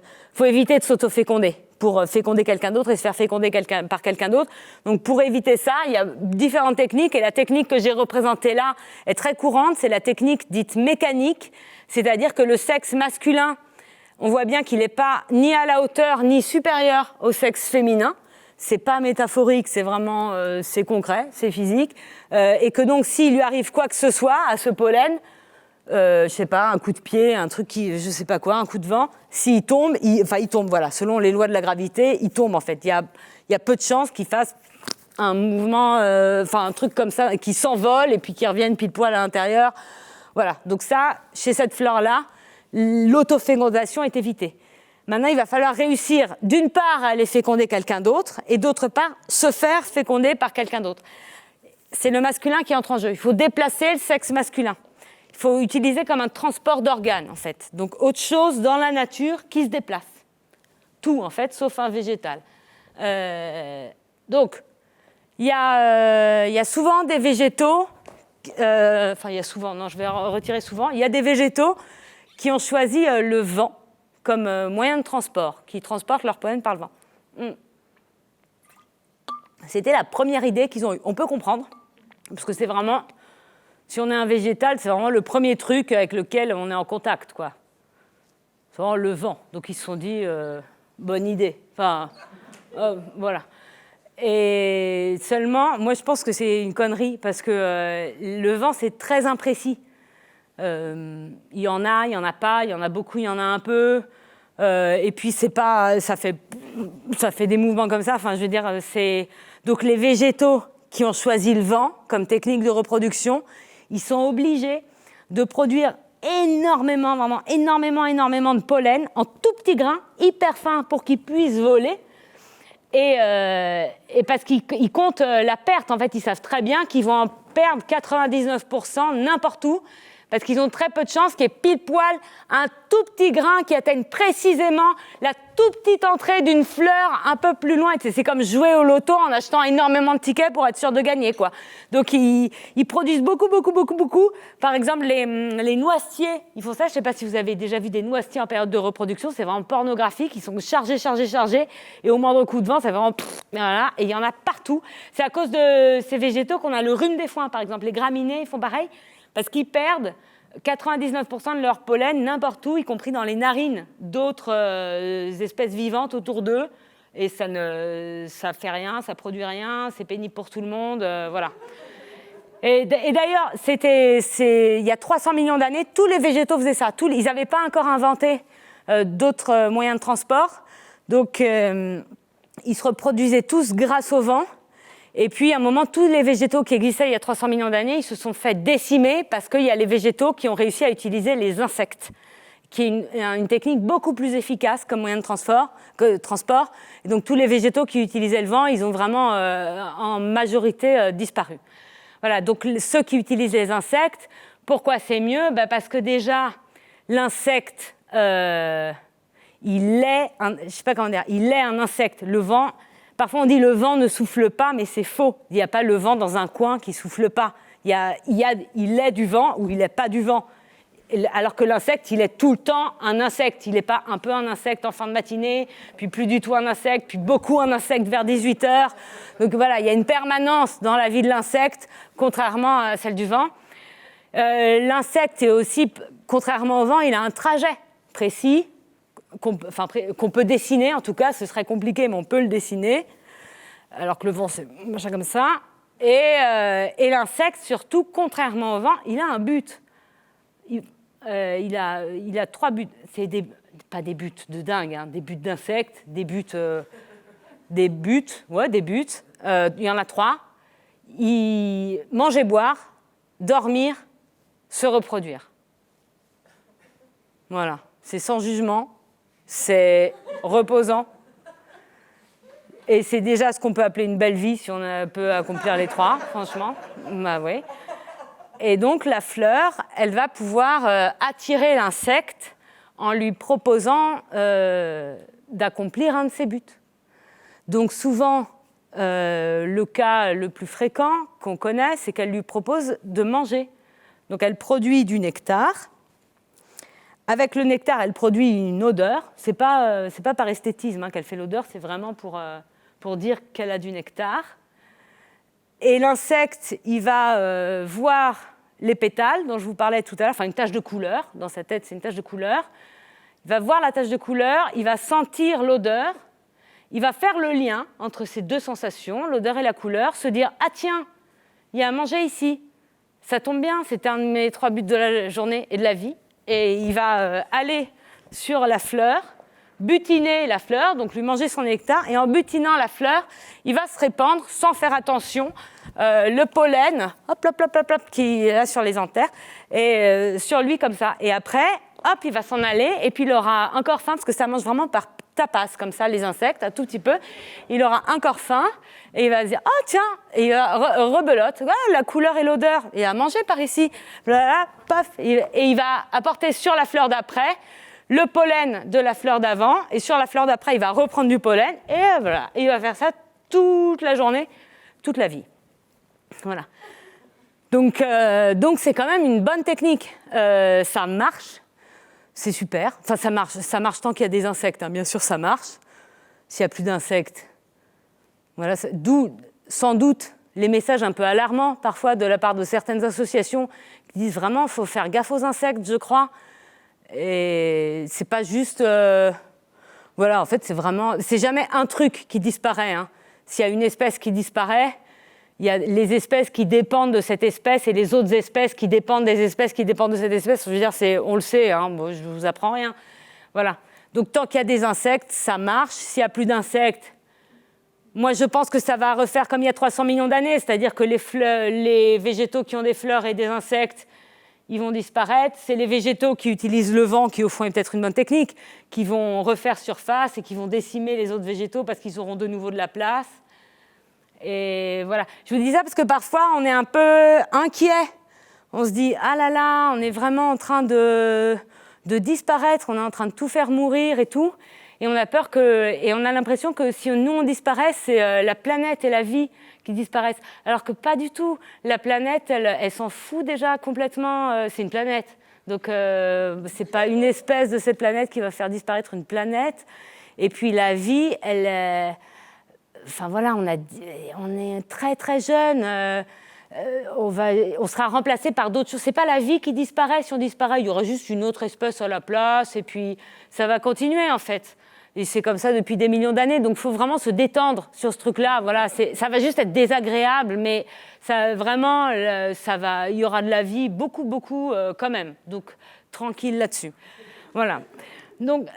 s'autoféconder pour féconder quelqu'un d'autre et se faire féconder par quelqu'un d'autre. Donc pour éviter ça, il y a différentes techniques, et la technique que j'ai représentée là est très courante, c'est la technique dite mécanique, c'est-à-dire que le sexe masculin, on voit bien qu'il n'est pas ni à la hauteur ni supérieur au sexe féminin. C'est pas métaphorique, c'est vraiment c'est concret, c'est physique, et que donc s'il lui arrive quoi que ce soit à ce pollen, je sais pas, un coup de pied, un truc je sais pas quoi, un coup de vent, s'il tombe, il tombe, voilà, selon les lois de la gravité, il tombe en fait. Il y a peu de chances qu'il fasse un mouvement, un truc comme ça, qui s'envole et puis qui revienne pile poil à l'intérieur. Voilà, donc ça, chez cette fleur-là, l'autofécondation est évitée. Maintenant, il va falloir réussir, d'une part, à aller féconder quelqu'un d'autre, et d'autre part, se faire féconder par quelqu'un d'autre. C'est le masculin qui entre en jeu. Il faut déplacer le sexe masculin. Il faut utiliser comme un transport d'organes, en fait. Donc, autre chose dans la nature qui se déplace. Tout, en fait, sauf un végétal. Donc, il y a souvent des végétaux... il y a souvent, non, je vais retirer souvent. Il y a des végétaux qui ont choisi le vent comme moyen de transport, qui transportent leur pollen par le vent. C'était la première idée qu'ils ont eue. On peut comprendre, parce que c'est vraiment, si on est un végétal, c'est vraiment le premier truc avec lequel on est en contact, quoi. C'est vraiment le vent. Donc ils se sont dit, bonne idée. Enfin, voilà. Et seulement, moi je pense que c'est une connerie, parce que le vent, c'est très imprécis. Il y en a pas, il y en a beaucoup, il y en a un peu. Et puis c'est pas, ça fait des mouvements comme ça. Enfin, je veux dire, c'est donc les végétaux qui ont choisi le vent comme technique de reproduction, ils sont obligés de produire énormément, vraiment énormément de pollen en tout petits grains, hyper fins pour qu'ils puissent voler. Et parce qu'ils comptent la perte, en fait, ils savent très bien qu'ils vont en perdre 99% n'importe où. Parce qu'ils ont très peu de chance qu'il y ait pile poil un tout petit grain qui atteigne précisément la toute petite entrée d'une fleur un peu plus loin. C'est comme jouer au loto en achetant énormément de tickets pour être sûr de gagner, quoi. Donc ils produisent beaucoup. Par exemple, les noisetiers, ils font ça. Je ne sais pas si vous avez déjà vu des noisetiers en période de reproduction. C'est vraiment pornographique. Ils sont chargés. Et au moindre coup de vent, c'est vraiment... Voilà, et il y en a partout. C'est à cause de ces végétaux qu'on a le rhume des foins, par exemple. Les graminées, ils font pareil. Parce qu'ils perdent 99% de leur pollen n'importe où, y compris dans les narines d'autres espèces vivantes autour d'eux. Et ça fait rien, ça produit rien, c'est pénible pour tout le monde, voilà. Et d'ailleurs, il y a 300 millions d'années, tous les végétaux faisaient ça. Ils n'avaient pas encore inventé d'autres moyens de transport. Donc, ils se reproduisaient tous grâce au vent. Et puis, à un moment, tous les végétaux qui existaient il y a 300 millions d'années, ils se sont fait décimer parce qu'il y a les végétaux qui ont réussi à utiliser les insectes, qui est une technique beaucoup plus efficace comme moyen de transport. Et donc, tous les végétaux qui utilisaient le vent, ils ont vraiment, en majorité, disparu. Voilà, donc ceux qui utilisent les insectes, pourquoi c'est mieux ? Parce que déjà, l'insecte, il est un insecte. Le vent... Parfois, on dit le vent ne souffle pas, mais c'est faux. Il n'y a pas le vent dans un coin qui ne souffle pas. Il est du vent ou il n'est pas du vent. Alors que l'insecte, il est tout le temps un insecte. Il n'est pas un peu un insecte en fin de matinée, puis plus du tout un insecte, puis beaucoup un insecte vers 18h. Donc voilà, il y a une permanence dans la vie de l'insecte, contrairement à celle du vent. L'insecte est aussi, contrairement au vent, il a un trajet précis, qu'on peut dessiner, en tout cas, ce serait compliqué, mais on peut le dessiner, alors que le vent, c'est machin comme ça. Et l'insecte, surtout, contrairement au vent, il a un but. Il a 3 buts. C'est pas des buts de dingue, hein, des buts d'insectes, des buts. Il y en a 3. Manger, boire, dormir, se reproduire. Voilà, c'est sans jugement. C'est reposant. Et c'est déjà ce qu'on peut appeler une belle vie si on peut accomplir les 3, franchement. Bah oui. Et donc la fleur, elle va pouvoir attirer l'insecte en lui proposant d'accomplir un de ses buts. Donc souvent, le cas le plus fréquent qu'on connaît, c'est qu'elle lui propose de manger. Donc elle produit du nectar. Avec le nectar, elle produit une odeur. C'est pas par esthétisme qu'elle fait l'odeur, c'est vraiment pour dire qu'elle a du nectar. Et l'insecte, il va voir les pétales dont je vous parlais tout à l'heure, enfin une tache de couleur. Dans sa tête, c'est une tache de couleur. Il va voir la tache de couleur, il va sentir l'odeur, il va faire le lien entre ces deux sensations, l'odeur et la couleur, se dire « Ah tiens, il y a à manger ici. Ça tombe bien, c'était un de mes 3 buts de la journée et de la vie. » Et il va aller sur la fleur, butiner la fleur, donc lui manger son nectar, et en butinant la fleur, il va se répandre sans faire attention le pollen, qui est là sur les anthères, et sur lui comme ça. Et après, hop, il va s'en aller, et puis il aura encore faim, parce que ça mange vraiment par tapas, comme ça, les insectes, un tout petit peu. Il aura encore faim, et il va se dire, oh tiens, et il va rebelote, la couleur et l'odeur, il a mangé par ici, voilà, paf, et il va apporter sur la fleur d'après le pollen de la fleur d'avant, et sur la fleur d'après, il va reprendre du pollen, et voilà, il va faire ça toute la journée, toute la vie. Voilà. Donc c'est quand même une bonne technique. Ça marche, c'est super. Enfin, ça marche tant qu'il y a des insectes, hein. Bien sûr, ça marche. S'il n'y a plus d'insectes, voilà, d'où sans doute les messages un peu alarmants parfois de la part de certaines associations qui disent vraiment qu'il faut faire gaffe aux insectes, je crois. Et c'est pas juste, voilà, en fait, c'est jamais un truc qui disparaît, hein. S'il y a une espèce qui disparaît, il y a les espèces qui dépendent de cette espèce et les autres espèces qui dépendent des espèces qui dépendent de cette espèce. Je veux dire, on le sait, hein, bon, je ne vous apprends rien. Voilà. Donc, tant qu'il y a des insectes, ça marche. S'il n'y a plus d'insectes, moi, je pense que ça va refaire comme il y a 300 millions d'années, c'est-à-dire que les végétaux qui ont des fleurs et des insectes, ils vont disparaître. C'est les végétaux qui utilisent le vent, qui au fond est peut-être une bonne technique, qui vont refaire surface et qui vont décimer les autres végétaux parce qu'ils auront de nouveau de la place. Et voilà, je vous dis ça parce que parfois on est un peu inquiet. On se dit ah là là, on est vraiment en train de disparaître, on est en train de tout faire mourir et tout, et on a peur et on a l'impression que si nous on disparaît, c'est la planète et la vie qui disparaissent. Alors que pas du tout. La planète, elle s'en fout déjà complètement. C'est une planète, donc c'est pas une espèce de cette planète qui va faire disparaître une planète. Et puis la vie, elle enfin voilà, on est très très jeune, on sera remplacé par d'autres choses. C'est pas la vie qui disparaît. Si on disparaît, il y aura juste une autre espèce à la place, et puis ça va continuer en fait. Et c'est comme ça depuis des millions d'années. Donc il faut vraiment se détendre sur ce truc-là. Voilà, ça va juste être désagréable, mais ça vraiment, il y aura de la vie beaucoup beaucoup quand même. Donc tranquille là-dessus. Voilà. Donc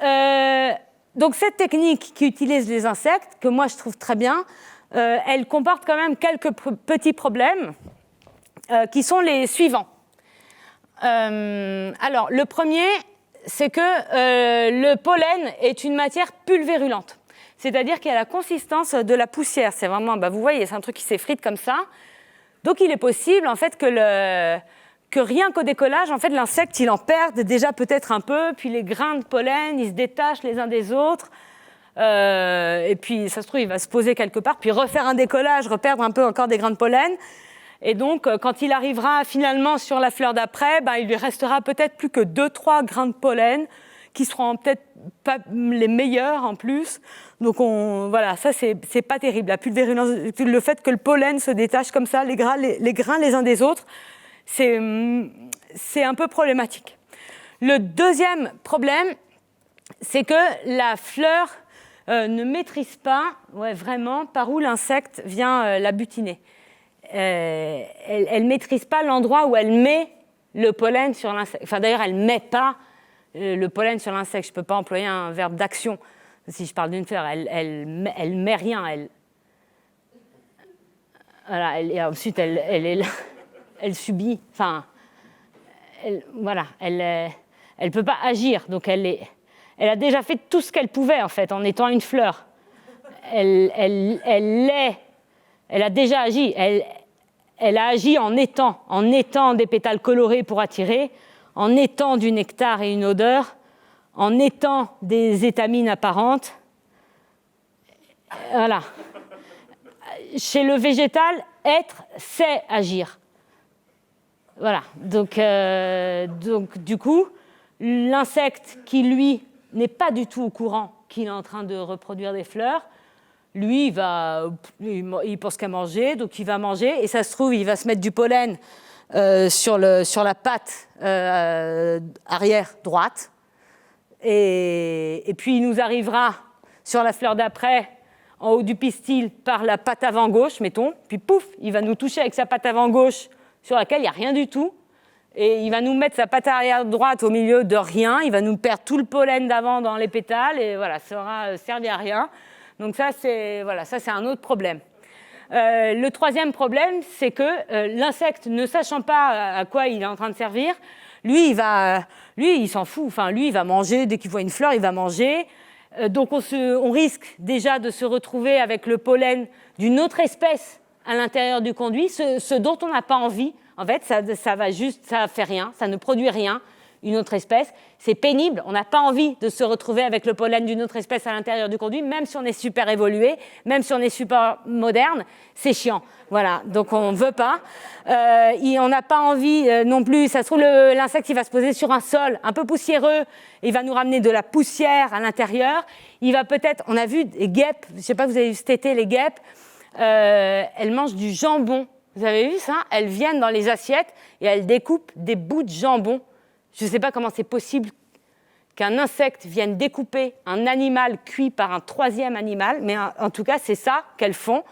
cette technique qui utilise les insectes, que moi je trouve très bien, elle comporte quand même quelques petits problèmes qui sont les suivants. Alors, le premier, c'est que le pollen est une matière pulvérulente. C'est-à-dire qu'il a la consistance de la poussière. C'est vraiment, vous voyez, c'est un truc qui s'effrite comme ça. Donc, il est possible, en fait, que rien qu'au décollage, en fait, l'insecte, il en perde déjà peut-être un peu, puis les grains de pollen, ils se détachent les uns des autres. Et puis, ça se trouve, il va se poser quelque part, puis refaire un décollage, reperdre un peu encore des grains de pollen. Et donc, quand il arrivera finalement sur la fleur d'après, il lui restera peut-être plus que 2-3 grains de pollen qui seront peut-être pas les meilleurs en plus. Donc, voilà, ça, c'est pas terrible. La pulvérulence, le fait que le pollen se détache comme ça, les grains les uns des autres, c'est un peu problématique. Le deuxième problème, c'est que la fleur ne maîtrise pas vraiment par où l'insecte vient la butiner. Elle ne maîtrise pas l'endroit où elle met le pollen sur l'insecte. Enfin, d'ailleurs, elle ne met pas le pollen sur l'insecte. Je ne peux pas employer un verbe d'action si je parle d'une fleur. Elle met rien. Voilà, et ensuite, elle est là. Elle subit. Enfin, elle ne peut pas agir. Donc, elle a déjà fait tout ce qu'elle pouvait, en fait, en étant une fleur. Elle a déjà agi. Elle a agi en étant des pétales colorés pour attirer, en étant du nectar et une odeur, en étant des étamines apparentes. Voilà. Chez le végétal, être, c'est agir. Voilà. Donc, du coup, l'insecte qui, lui, n'est pas du tout au courant qu'il est en train de reproduire des fleurs, lui, il pense qu'à manger, donc il va manger, et ça se trouve, il va se mettre du pollen sur la patte arrière droite, et puis il nous arrivera sur la fleur d'après, en haut du pistil, par la patte avant gauche, mettons, puis pouf, il va nous toucher avec sa patte avant gauche, sur laquelle il n'y a rien du tout, et il va nous mettre sa patte arrière droite au milieu de rien, il va nous perdre tout le pollen d'avant dans les pétales, et voilà, ça aura servi à rien. Donc ça, c'est un autre problème. Le troisième problème, c'est que l'insecte, ne sachant pas à quoi il est en train de servir, lui, il s'en fout. Enfin, lui, il va manger. Dès qu'il voit une fleur, il va manger. Donc, on risque déjà de se retrouver avec le pollen d'une autre espèce à l'intérieur du conduit, ce dont on n'a pas envie. En fait, ça fait rien, ça ne produit rien. Une autre espèce, c'est pénible, on n'a pas envie de se retrouver avec le pollen d'une autre espèce à l'intérieur du conduit, même si on est super évolué, même si on est super moderne, c'est chiant. Voilà, donc on ne veut pas. On n'a pas envie non plus, ça se trouve, l'insecte il va se poser sur un sol un peu poussiéreux, il va nous ramener de la poussière à l'intérieur, il va peut-être, on a vu des guêpes, je ne sais pas si vous avez vu cet été les guêpes, elles mangent du jambon, vous avez vu ça? Elles viennent dans les assiettes et elles découpent des bouts de jambon. Je ne sais pas comment c'est possible qu'un insecte vienne découper un animal cuit par un troisième animal, mais en tout cas, c'est ça qu'elles font.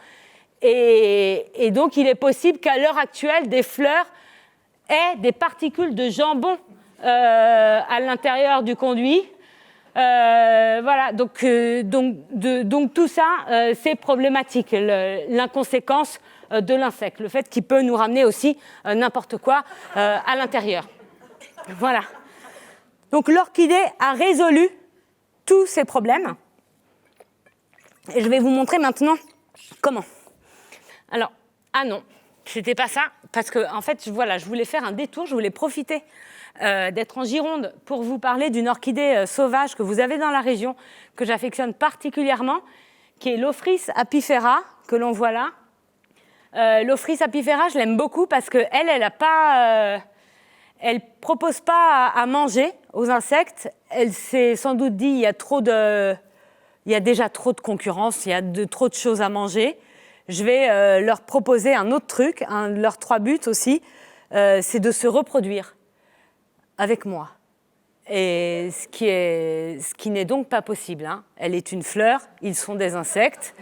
Et donc, il est possible qu'à l'heure actuelle, des fleurs aient des particules de jambon à l'intérieur du conduit. Voilà, donc tout ça, c'est problématique, l'inconséquence de l'insecte, le fait qu'il peut nous ramener aussi n'importe quoi à l'intérieur. Voilà. Donc l'orchidée a résolu tous ces problèmes. Et je vais vous montrer maintenant comment. Alors, non, c'était pas ça, parce que en fait, je voulais faire un détour, je voulais profiter d'être en Gironde pour vous parler d'une orchidée sauvage que vous avez dans la région, que j'affectionne particulièrement, qui est l'Ophrys apifera, que l'on voit là. L'Ophrys apifera, je l'aime beaucoup parce qu'elle n'a pas... elle ne propose pas à manger aux insectes. Elle s'est sans doute dit il y a déjà trop de concurrence, il y a trop de choses à manger. Je vais leur proposer un autre truc, leurs 3 buts aussi, c'est de se reproduire avec moi. Et ce qui n'est donc pas possible. Hein. Elle est une fleur, ils sont des insectes,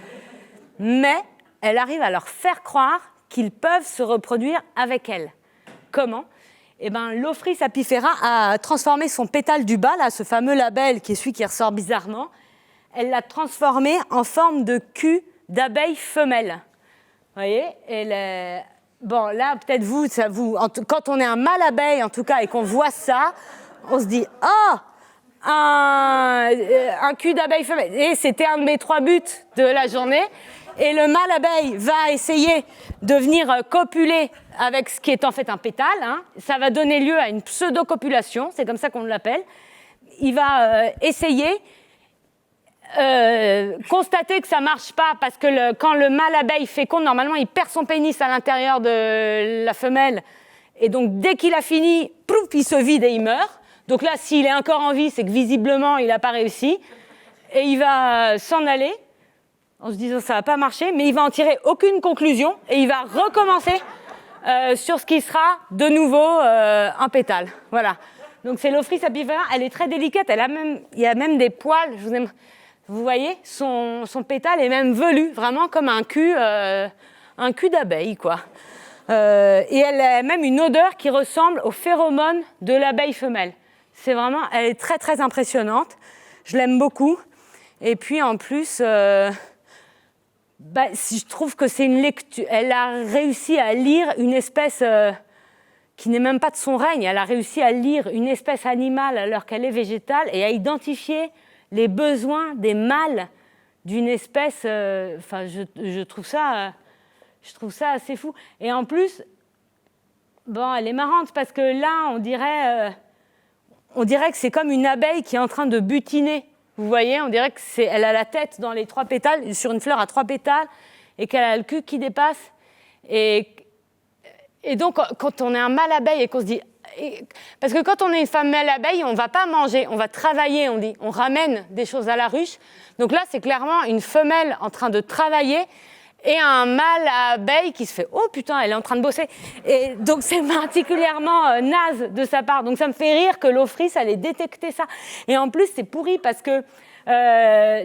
mais elle arrive à leur faire croire qu'ils peuvent se reproduire avec elle. Comment ? Eh bien, l'Ophrys apifera a transformé son pétale du bas, là, ce fameux labelle qui est celui qui ressort bizarrement, elle l'a transformé en forme de cul d'abeilles femelles. Vous voyez? Bon, là, peut-être quand on est un mâle abeille, en tout cas, et qu'on voit ça, on se dit « Ah, un cul d'abeille femelle !» Et c'était un de mes 3 buts de la journée. Et le mâle abeille va essayer de venir copuler avec ce qui est en fait un pétale. Hein. Ça va donner lieu à une pseudo-copulation, c'est comme ça qu'on l'appelle. Il va essayer, constater que ça ne marche pas, parce que quand le mâle abeille féconde, normalement, il perd son pénis à l'intérieur de la femelle. Et donc, dès qu'il a fini, plouf, il se vide et il meurt. Donc là, s'il est encore en vie, c'est que visiblement, il n'a pas réussi. Et il va s'en aller, en se disant ça ne va pas marcher, mais il va en tirer aucune conclusion et il va recommencer sur ce qui sera de nouveau un pétale. Voilà. Donc c'est l'Ophrys apifera, elle est très délicate, il y a même des poils, vous voyez, son pétale est même velu, vraiment comme un cul d'abeille, quoi. Et elle a même une odeur qui ressemble aux phéromones de l'abeille femelle. Elle est très très impressionnante, je l'aime beaucoup. Et puis en plus... je trouve que c'est une lecture. Elle a réussi à lire une espèce qui n'est même pas de son règne. Elle a réussi à lire une espèce animale alors qu'elle est végétale et à identifier les besoins des mâles d'une espèce. Je trouve ça assez fou. Et en plus, elle est marrante parce que là, on dirait que c'est comme une abeille qui est en train de butiner. Vous voyez, on dirait qu'elle a la tête dans les 3 pétales, sur une fleur à 3 pétales, et qu'elle a le cul qui dépasse. Et donc, quand on est un mâle abeille et qu'on se dit... Parce que quand on est une femme mâle abeille, on ne va pas manger, on va travailler, on dit. On ramène des choses à la ruche. Donc là, c'est clairement une femelle en train de travailler et un mâle abeille qui se fait « Oh putain, elle est en train de bosser !» Et donc, c'est particulièrement naze de sa part. Donc, ça me fait rire que l'Ophrys, elle ait détecté ça. Et en plus, c'est pourri parce que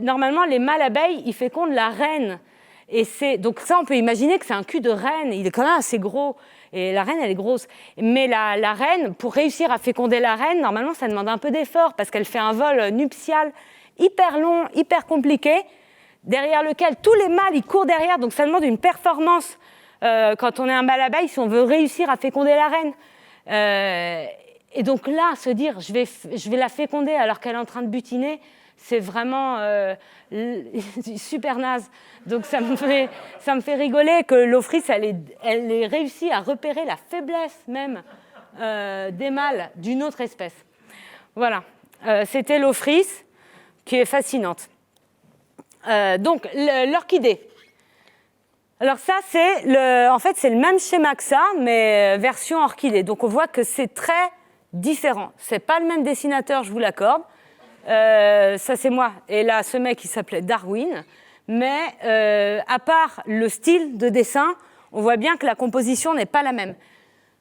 normalement, les mâles abeilles, ils fécondent la reine. Et donc ça, on peut imaginer que c'est un cul de reine. Il est quand même assez gros. Et la reine, elle est grosse. Mais la reine, pour réussir à féconder la reine, normalement, ça demande un peu d'effort parce qu'elle fait un vol nuptial hyper long, hyper compliqué, derrière lequel tous les mâles, ils courent derrière. Donc ça demande une performance quand on est un mâle abeille, si on veut réussir à féconder la reine. Et donc là, se dire, je vais la féconder alors qu'elle est en train de butiner, c'est vraiment super naze. Donc ça me fait rigoler que l'Ophrys, elle ait réussi à repérer la faiblesse même des mâles d'une autre espèce. Voilà, c'était l'Ophrys, qui est fascinante. Donc l'orchidée. Alors ça, c'est le même schéma que ça, mais version orchidée. Donc on voit que c'est très différent. C'est pas le même dessinateur, je vous l'accorde. Ça c'est moi et là ce mec qui s'appelait Darwin, mais à part le style de dessin, on voit bien que la composition n'est pas la même.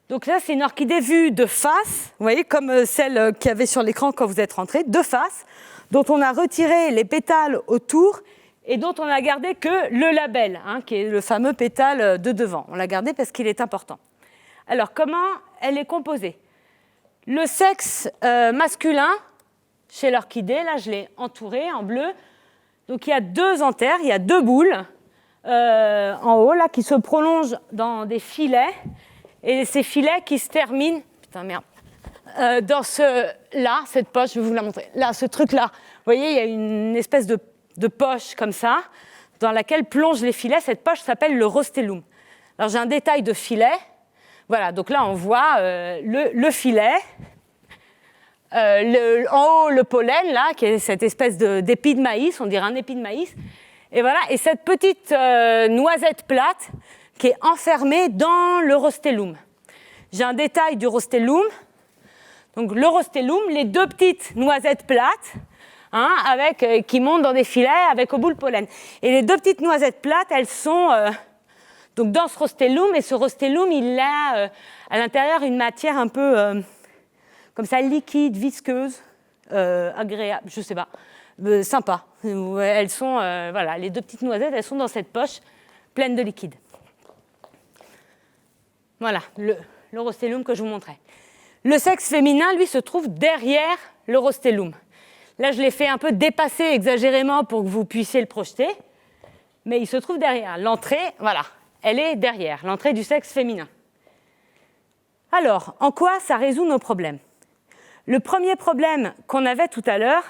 Donc là c'est une orchidée vue de face, vous voyez, comme celle qu'il y avait sur l'écran quand vous êtes rentré, de face, dont on a retiré les pétales autour et dont on a gardé que le labelle, qui est le fameux pétale de devant. On l'a gardé parce qu'il est important. Alors comment elle est composée? Le sexe masculin chez l'orchidée, là je l'ai entouré en bleu. Donc il y a 2 anthères, il y a 2 boules en haut là qui se prolongent dans des filets et ces filets qui se terminent dans cette poche, je vais vous la montrer. Là, ce truc là, vous voyez, il y a une espèce de poche comme ça dans laquelle plongent les filets. Cette poche s'appelle le rostellum. Alors j'ai un détail de filet. Voilà, donc là on voit le filet. En haut, le pollen, là, qui est cette espèce d'épi de maïs, on dirait un épi de maïs. Et voilà, et cette petite noisette plate qui est enfermée dans le rostellum. J'ai un détail du rostellum. Donc le rostellum, les 2 petites noisettes plates, qui montent dans des filets avec au bout le pollen. Et les 2 petites noisettes plates, elles sont donc dans ce rostellum, et ce rostellum, il a à l'intérieur une matière un peu... comme ça, liquide, visqueuse, agréable, je ne sais pas, sympa. Elles sont, les 2 petites noisettes, elles sont dans cette poche pleine de liquide. Voilà, le rostellum que je vous montrais. Le sexe féminin, lui, se trouve derrière le rostellum. Là, je l'ai fait un peu dépasser exagérément pour que vous puissiez le projeter. mais il se trouve derrière. L'entrée, voilà, elle est derrière, l'entrée du sexe féminin. Alors, en quoi ça résout nos problèmes? Le premier problème qu'on avait tout à l'heure,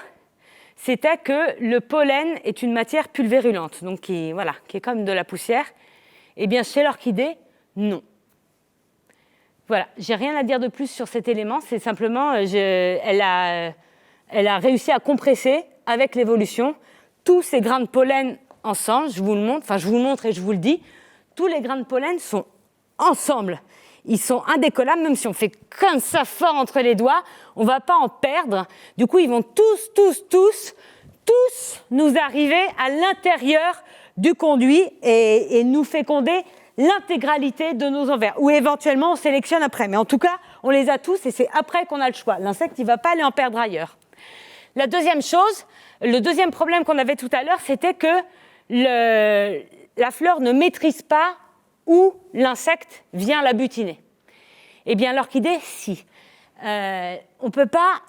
c'était que le pollen est une matière pulvérulente, donc qui est comme de la poussière. Eh bien, chez l'orchidée, non. Voilà, j'ai rien à dire de plus sur cet élément, c'est simplement, elle a réussi à compresser avec l'évolution tous ces grains de pollen ensemble, je vous le montre et je vous le dis, tous les grains de pollen sont ensemble. Ils sont indécollables, même si on fait comme ça fort entre les doigts, on ne va pas en perdre. Du coup, ils vont tous nous arriver à l'intérieur du conduit et nous féconder l'intégralité de nos ovaires. Ou éventuellement, on sélectionne après. Mais en tout cas, on les a tous et c'est après qu'on a le choix. L'insecte, il ne va pas aller en perdre ailleurs. La deuxième chose, le deuxième problème qu'on avait tout à l'heure, c'était que la fleur ne maîtrise pas où l'insecte vient la butiner. Eh bien, l'orchidée, si. On peut pas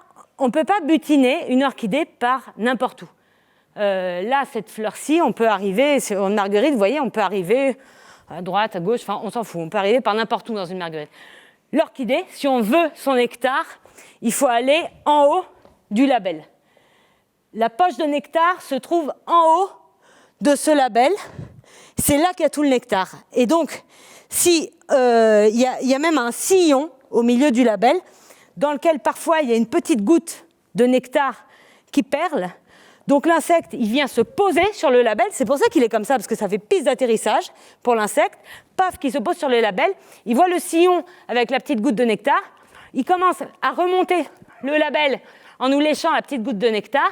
butiner une orchidée par n'importe où. Là, cette fleur-ci, on peut arriver, en marguerite, vous voyez, on peut arriver à droite, à gauche, enfin, on s'en fout, on peut arriver par n'importe où dans une marguerite. L'orchidée, si on veut son nectar, il faut aller en haut du labelle. La poche de nectar se trouve en haut de ce labelle. C'est là qu'il y a tout le nectar. Et donc, il y a même un sillon au milieu du labelle, dans lequel parfois il y a une petite goutte de nectar qui perle. Donc l'insecte, il vient se poser sur le labelle. C'est pour ça qu'il est comme ça, parce que ça fait piste d'atterrissage pour l'insecte. Paf, qui se pose sur le labelle. Il voit le sillon avec la petite goutte de nectar. Il commence à remonter le labelle en nous léchant la petite goutte de nectar.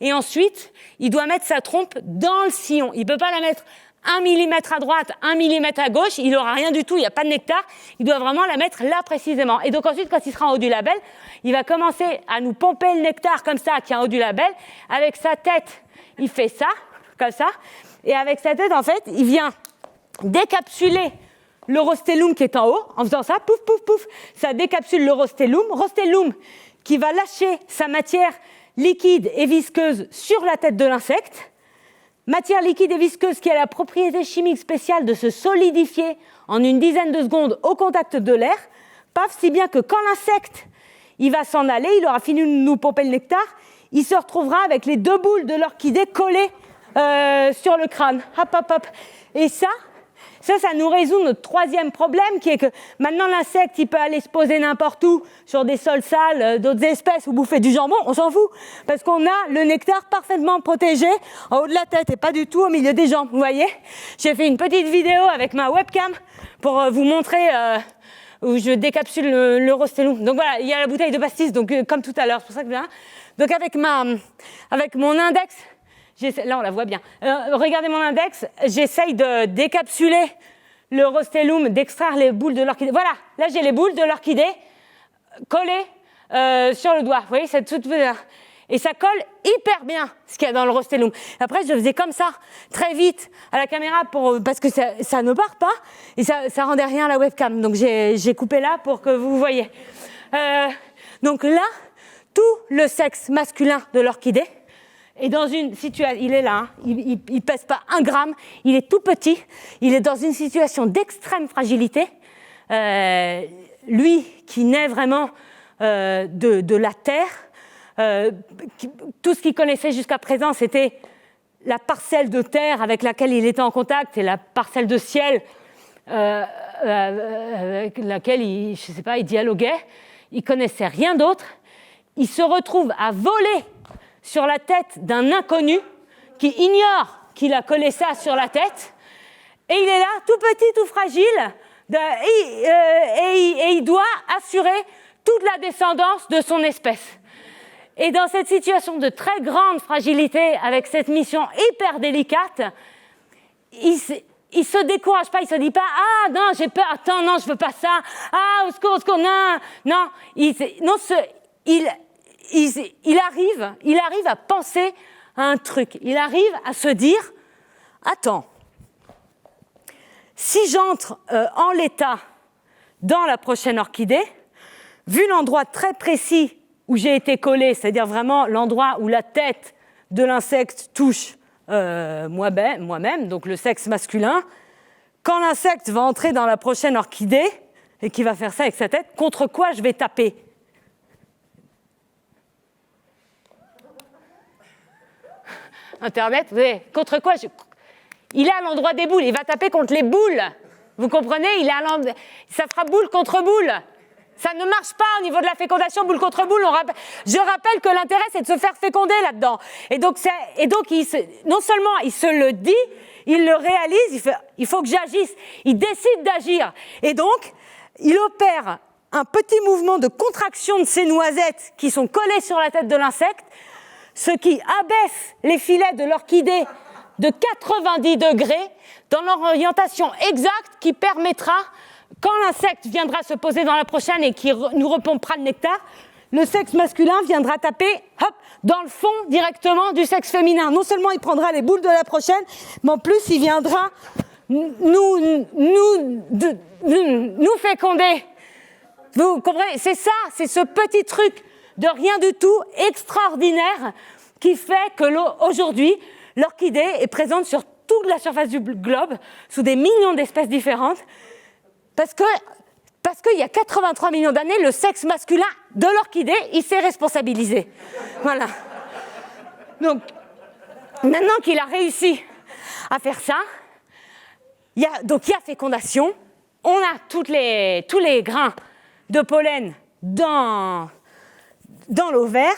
Et ensuite, il doit mettre sa trompe dans le sillon. Il ne peut pas la mettre 1 millimètre à droite, 1 millimètre à gauche, il n'aura rien du tout, il n'y a pas de nectar, il doit vraiment la mettre là précisément. Et donc ensuite, quand il sera en haut du labelle, il va commencer à nous pomper le nectar comme ça, qui est en haut du labelle. Avec sa tête, il fait ça, comme ça. Et avec sa tête, en fait, il vient décapsuler le rostellum qui est en haut, en faisant ça, pouf, pouf, pouf, ça décapsule le rostellum qui va lâcher sa matière liquide et visqueuse sur la tête de l'insecte. Matière liquide et visqueuse qui a la propriété chimique spéciale de se solidifier en une dizaine de secondes au contact de l'air, paf, si bien que quand l'insecte il va s'en aller, il aura fini de nous pomper le nectar, il se retrouvera avec les 2 boules de l'orchidée collées sur le crâne. Hop, hop, hop. Et ça nous résout notre troisième problème, qui est que maintenant l'insecte, il peut aller se poser n'importe où, sur des sols sales d'autres espèces ou bouffer du jambon, on s'en fout, parce qu'on a le nectar parfaitement protégé en haut de la tête et pas du tout au milieu des jambes, vous voyez. J'ai fait une petite vidéo avec ma webcam pour vous montrer où je décapsule le rostellum. Donc voilà, il y a la bouteille de pastis, donc comme tout à l'heure, c'est pour ça que bien. Donc avec mon index, là on la voit bien. Regardez mon index, j'essaye de décapsuler le rostellum, d'extraire les boules de l'orchidée. Voilà, là j'ai les boules de l'orchidée collées sur le doigt. Vous voyez, c'est tout. Et ça colle hyper bien ce qu'il y a dans le rostellum. Après, je faisais comme ça, très vite, à la caméra, parce que ça ne part pas, et ça rendait rien à la webcam. Donc j'ai coupé là pour que vous voyez. Donc là, tout le sexe masculin de l'orchidée est dans une situation, il est là, hein, il pèse pas 1 gramme, il est tout petit, il est dans une situation d'extrême fragilité. Lui qui naît vraiment de la terre, tout ce qu'il connaissait jusqu'à présent, c'était la parcelle de terre avec laquelle il était en contact et la parcelle de ciel avec laquelle il dialoguait. Il connaissait rien d'autre. Il se retrouve à voler sur la tête d'un inconnu qui ignore qu'il a collé ça sur la tête. Et il est là, tout petit, tout fragile, et il doit assurer toute la descendance de son espèce. Et dans cette situation de très grande fragilité, avec cette mission hyper délicate, il se décourage pas, il se dit pas « Ah non, j'ai peur, attends, non, je veux pas ça, ah, au secours, non, non. » Il arrive à penser à un truc, il arrive à se dire « Attends, si j'entre en l'état dans la prochaine orchidée, vu l'endroit très précis où j'ai été collé, c'est-à-dire vraiment l'endroit où la tête de l'insecte touche moi-même, donc le sexe masculin, quand l'insecte va entrer dans la prochaine orchidée et qu'il va faire ça avec sa tête, contre quoi je vais taper? Internet, vous voyez, contre quoi il est à l'endroit des boules, il va taper contre les boules. Vous comprenez? Ça fera boule contre boule. Ça ne marche pas au niveau de la fécondation, boule contre boule. Je rappelle que l'intérêt, c'est de se faire féconder là-dedans. Et donc non seulement il se le dit, il le réalise, il faut que j'agisse. Il décide d'agir. Et donc, il opère un petit mouvement de contraction de ces noisettes qui sont collées sur la tête de l'insecte, ce qui abaisse les filets de l'orchidée de 90 degrés dans leur orientation exacte qui permettra, quand l'insecte viendra se poser dans la prochaine et qui nous repompera le nectar, le sexe masculin viendra taper dans le fond directement du sexe féminin. Non seulement il prendra les boules de la prochaine, mais en plus il viendra nous féconder. Vous comprenez? C'est ça, c'est ce petit truc de rien du tout extraordinaire qui fait que aujourd'hui, l'orchidée est présente sur toute la surface du globe, sous des millions d'espèces différentes, parce qu'il y a 83 millions d'années, le sexe masculin de l'orchidée, il s'est responsabilisé. Voilà. Donc, maintenant qu'il a réussi à faire ça, il y a fécondation, on a tous les grains de pollen dans l'ovaire.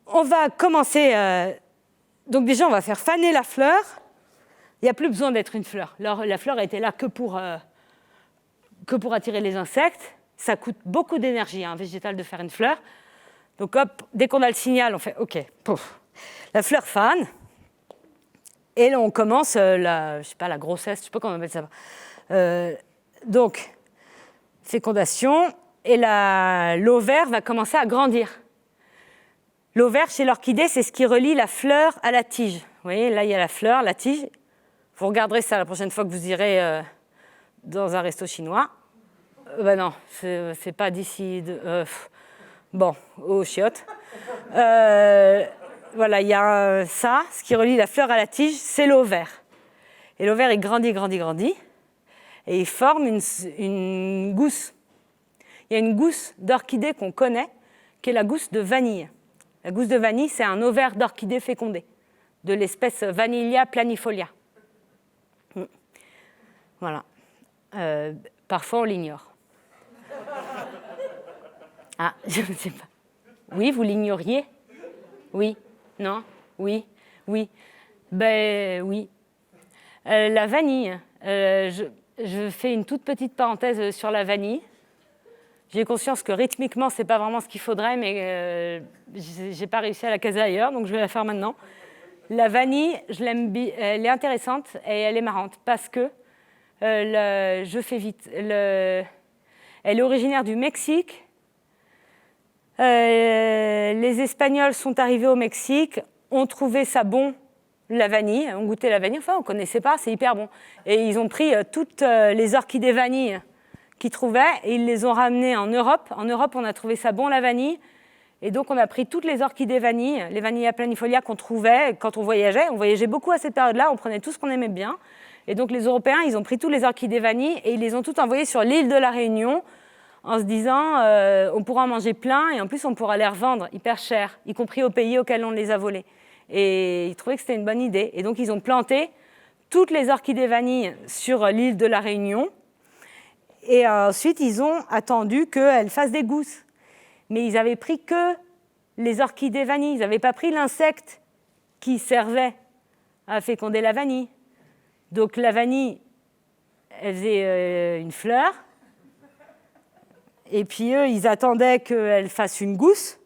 On va commencer... donc déjà, on va faire faner la fleur. Il n'y a plus besoin d'être une fleur. La fleur était là que pour attirer les insectes. Ça coûte beaucoup d'énergie, un végétal, de faire une fleur. Donc hop, dès qu'on a le signal, on fait OK, pouf. La fleur fane. Et là, on commence la grossesse, je ne sais pas comment on appelle ça. Donc, fécondation. Et l'ovaire va commencer à grandir. L'ovaire, chez l'orchidée, c'est ce qui relie la fleur à la tige. Vous voyez, là, il y a la fleur, la tige. Vous regarderez ça la prochaine fois que vous irez dans un resto chinois. Non, c'est pas d'ici. Aux chiottes. Voilà, il y a ça, ce qui relie la fleur à la tige, c'est l'ovaire. Et l'ovaire, il grandit. Et il forme une gousse. Il y a une gousse d'orchidée qu'on connaît, qui est la gousse de vanille. La gousse de vanille, c'est un ovaire d'orchidée fécondée, de l'espèce Vanillia planifolia. Voilà. Parfois, on l'ignore. Ah, je ne sais pas. Oui, vous l'ignoriez? Oui. Non? Oui. Oui. Oui. La vanille. Je fais une toute petite parenthèse sur la vanille. J'ai conscience que rythmiquement, ce n'est pas vraiment ce qu'il faudrait, mais je n'ai pas réussi à la caser ailleurs, donc je vais la faire maintenant. La vanille, je l'aime bien, elle est intéressante et elle est marrante parce que, je fais vite, elle est originaire du Mexique. Les Espagnols sont arrivés au Mexique, ont trouvé ça bon, la vanille, ont goûté la vanille, enfin on ne connaissait pas, c'est hyper bon. Et ils ont pris toutes les orchidées vanille qu'ils trouvaient et ils les ont ramenées en Europe. En Europe, on a trouvé ça bon, la vanille. Et donc, on a pris toutes les orchidées vanille, les Vanillia planifolia qu'on trouvait quand on voyageait. On voyageait beaucoup à cette période-là, on prenait tout ce qu'on aimait bien. Et donc, les Européens, ils ont pris tous les orchidées vanille et ils les ont toutes envoyées sur l'île de la Réunion en se disant on pourra en manger plein et en plus, on pourra les revendre hyper cher, y compris aux pays auxquels on les a volés. Et ils trouvaient que c'était une bonne idée. Et donc, ils ont planté toutes les orchidées vanille sur l'île de la Réunion. Et ensuite, ils ont attendu qu'elles fassent des gousses. Mais ils n'avaient pris que les orchidées vanille. Ils n'avaient pas pris l'insecte qui servait à féconder la vanille. Donc la vanille, elle faisait une fleur. Et puis eux, ils attendaient qu'elle fasse une gousse.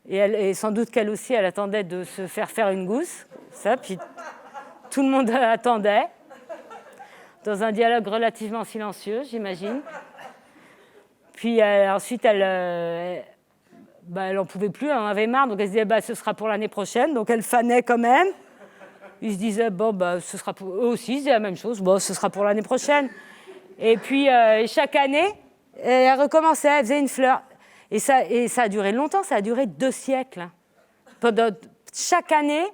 Et sans doute qu'elle aussi, elle attendait de se faire une gousse. Ça, puis tout le monde attendait. Dans un dialogue relativement silencieux, j'imagine. Puis ensuite, elle n'en pouvait plus, elle en avait marre, donc elle se disait ce sera pour l'année prochaine. Donc elle fanait quand même. Ils se disaient ce sera pour eux aussi, ils disaient la même chose, ce sera pour l'année prochaine. Et puis chaque année, elle recommençait, elle faisait une fleur. Et ça a duré longtemps, ça a duré 2 siècles. chaque année,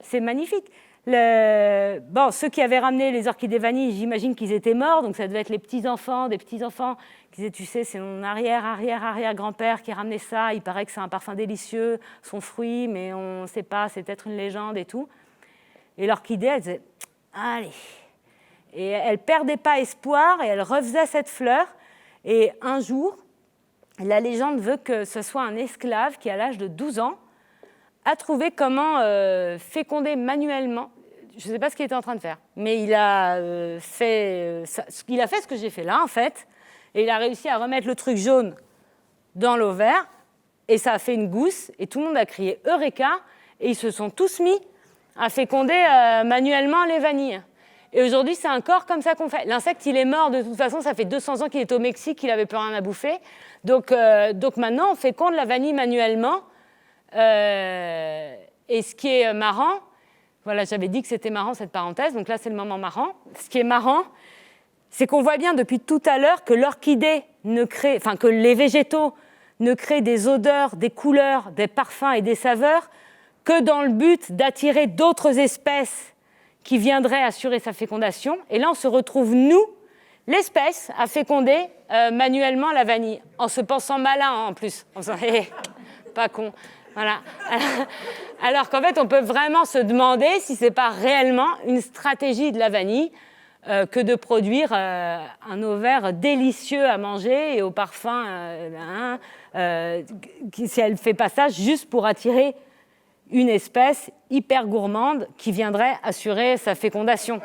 c'est magnifique. Ceux qui avaient ramené les orchidées vanille, j'imagine qu'ils étaient morts, donc ça devait être les petits-enfants, des petits-enfants qui disaient, tu sais, c'est mon arrière-arrière-arrière-grand-père qui a ramené ça, il paraît que c'est un parfum délicieux, son fruit, mais on ne sait pas, c'est peut-être une légende et tout. Et l'orchidée, elle disait, allez. Et elle ne perdait pas espoir et elle refaisait cette fleur. Et un jour, la légende veut que ce soit un esclave qui, à l'âge de 12 ans, a trouvé comment féconder manuellement. Je ne sais pas ce qu'il était en train de faire, mais il a fait ce que j'ai fait là, en fait, et il a réussi à remettre le truc jaune dans l'ovaire, et ça a fait une gousse, et tout le monde a crié « Eureka !» et ils se sont tous mis à féconder manuellement les vanilles. Et aujourd'hui, c'est encore comme ça qu'on fait. L'insecte, il est mort, de toute façon, ça fait 200 ans qu'il est au Mexique, qu'il n'avait plus rien à bouffer. Donc maintenant, on féconde la vanille manuellement. Et ce qui est marrant, voilà, j'avais dit que c'était marrant cette parenthèse, donc là c'est le moment marrant. Ce qui est marrant, c'est qu'on voit bien depuis tout à l'heure que l'orchidée que les végétaux ne créent des odeurs, des couleurs, des parfums et des saveurs que dans le but d'attirer d'autres espèces qui viendraient assurer sa fécondation. Et là on se retrouve, nous, l'espèce, à féconder manuellement la vanille, en se pensant malin en plus, en disant pas con. Voilà. Alors qu'en fait, on peut vraiment se demander si ce n'est pas réellement une stratégie de la vanille que de produire un ovaire délicieux à manger et au parfum, si elle ne fait pas ça juste pour attirer une espèce hyper gourmande qui viendrait assurer sa fécondation.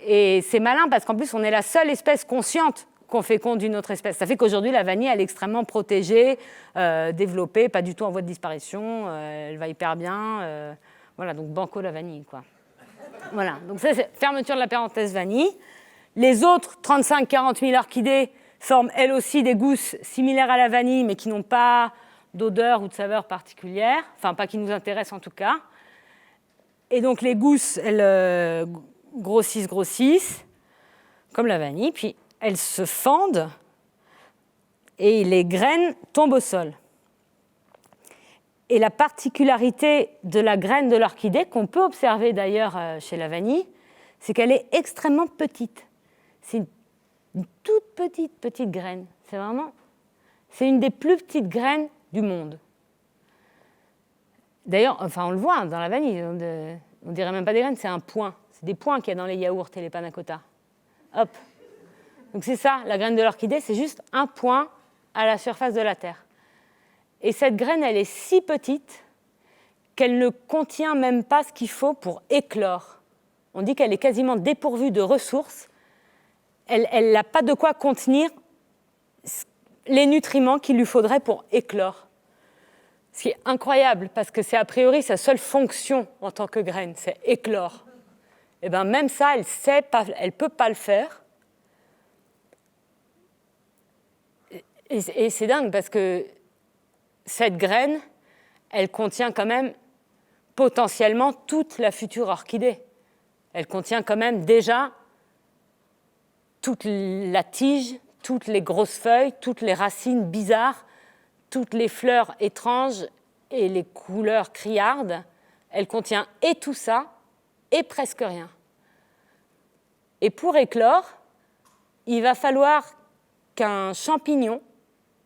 Et c'est malin parce qu'en plus, on est la seule espèce consciente qu'on féconde d'une autre espèce. Ça fait qu'aujourd'hui, la vanille, elle est extrêmement protégée, développée, pas du tout en voie de disparition, elle va hyper bien. Voilà, donc banco la vanille, quoi. Voilà, donc ça, c'est fermeture de la parenthèse vanille. Les autres 35-40 000 orchidées forment elles aussi des gousses similaires à la vanille, mais qui n'ont pas d'odeur ou de saveur particulière, enfin pas qui nous intéressent en tout cas. Et donc les gousses, elles grossissent, comme la vanille, puis elles se fendent et les graines tombent au sol. Et la particularité de la graine de l'orchidée, qu'on peut observer d'ailleurs chez la vanille, c'est qu'elle est extrêmement petite. C'est une toute petite graine. C'est une des plus petites graines du monde. D'ailleurs, enfin on le voit dans la vanille, on ne dirait même pas des graines, c'est un point. C'est des points qu'il y a dans les yaourts et les panna cotta. Hop. Donc c'est ça, la graine de l'orchidée, c'est juste un point à la surface de la terre. Et cette graine, elle est si petite qu'elle ne contient même pas ce qu'il faut pour éclore. On dit qu'elle est quasiment dépourvue de ressources. Elle n'a pas de quoi contenir les nutriments qu'il lui faudrait pour éclore. Ce qui est incroyable, parce que c'est a priori sa seule fonction en tant que graine, c'est éclore. Et bien même ça, elle ne peut pas le faire. Et c'est dingue, parce que cette graine, elle contient quand même potentiellement toute la future orchidée. Elle contient quand même déjà toute la tige, toutes les grosses feuilles, toutes les racines bizarres, toutes les fleurs étranges et les couleurs criardes. Elle contient et tout ça, et presque rien. Et pour éclore, il va falloir qu'un champignon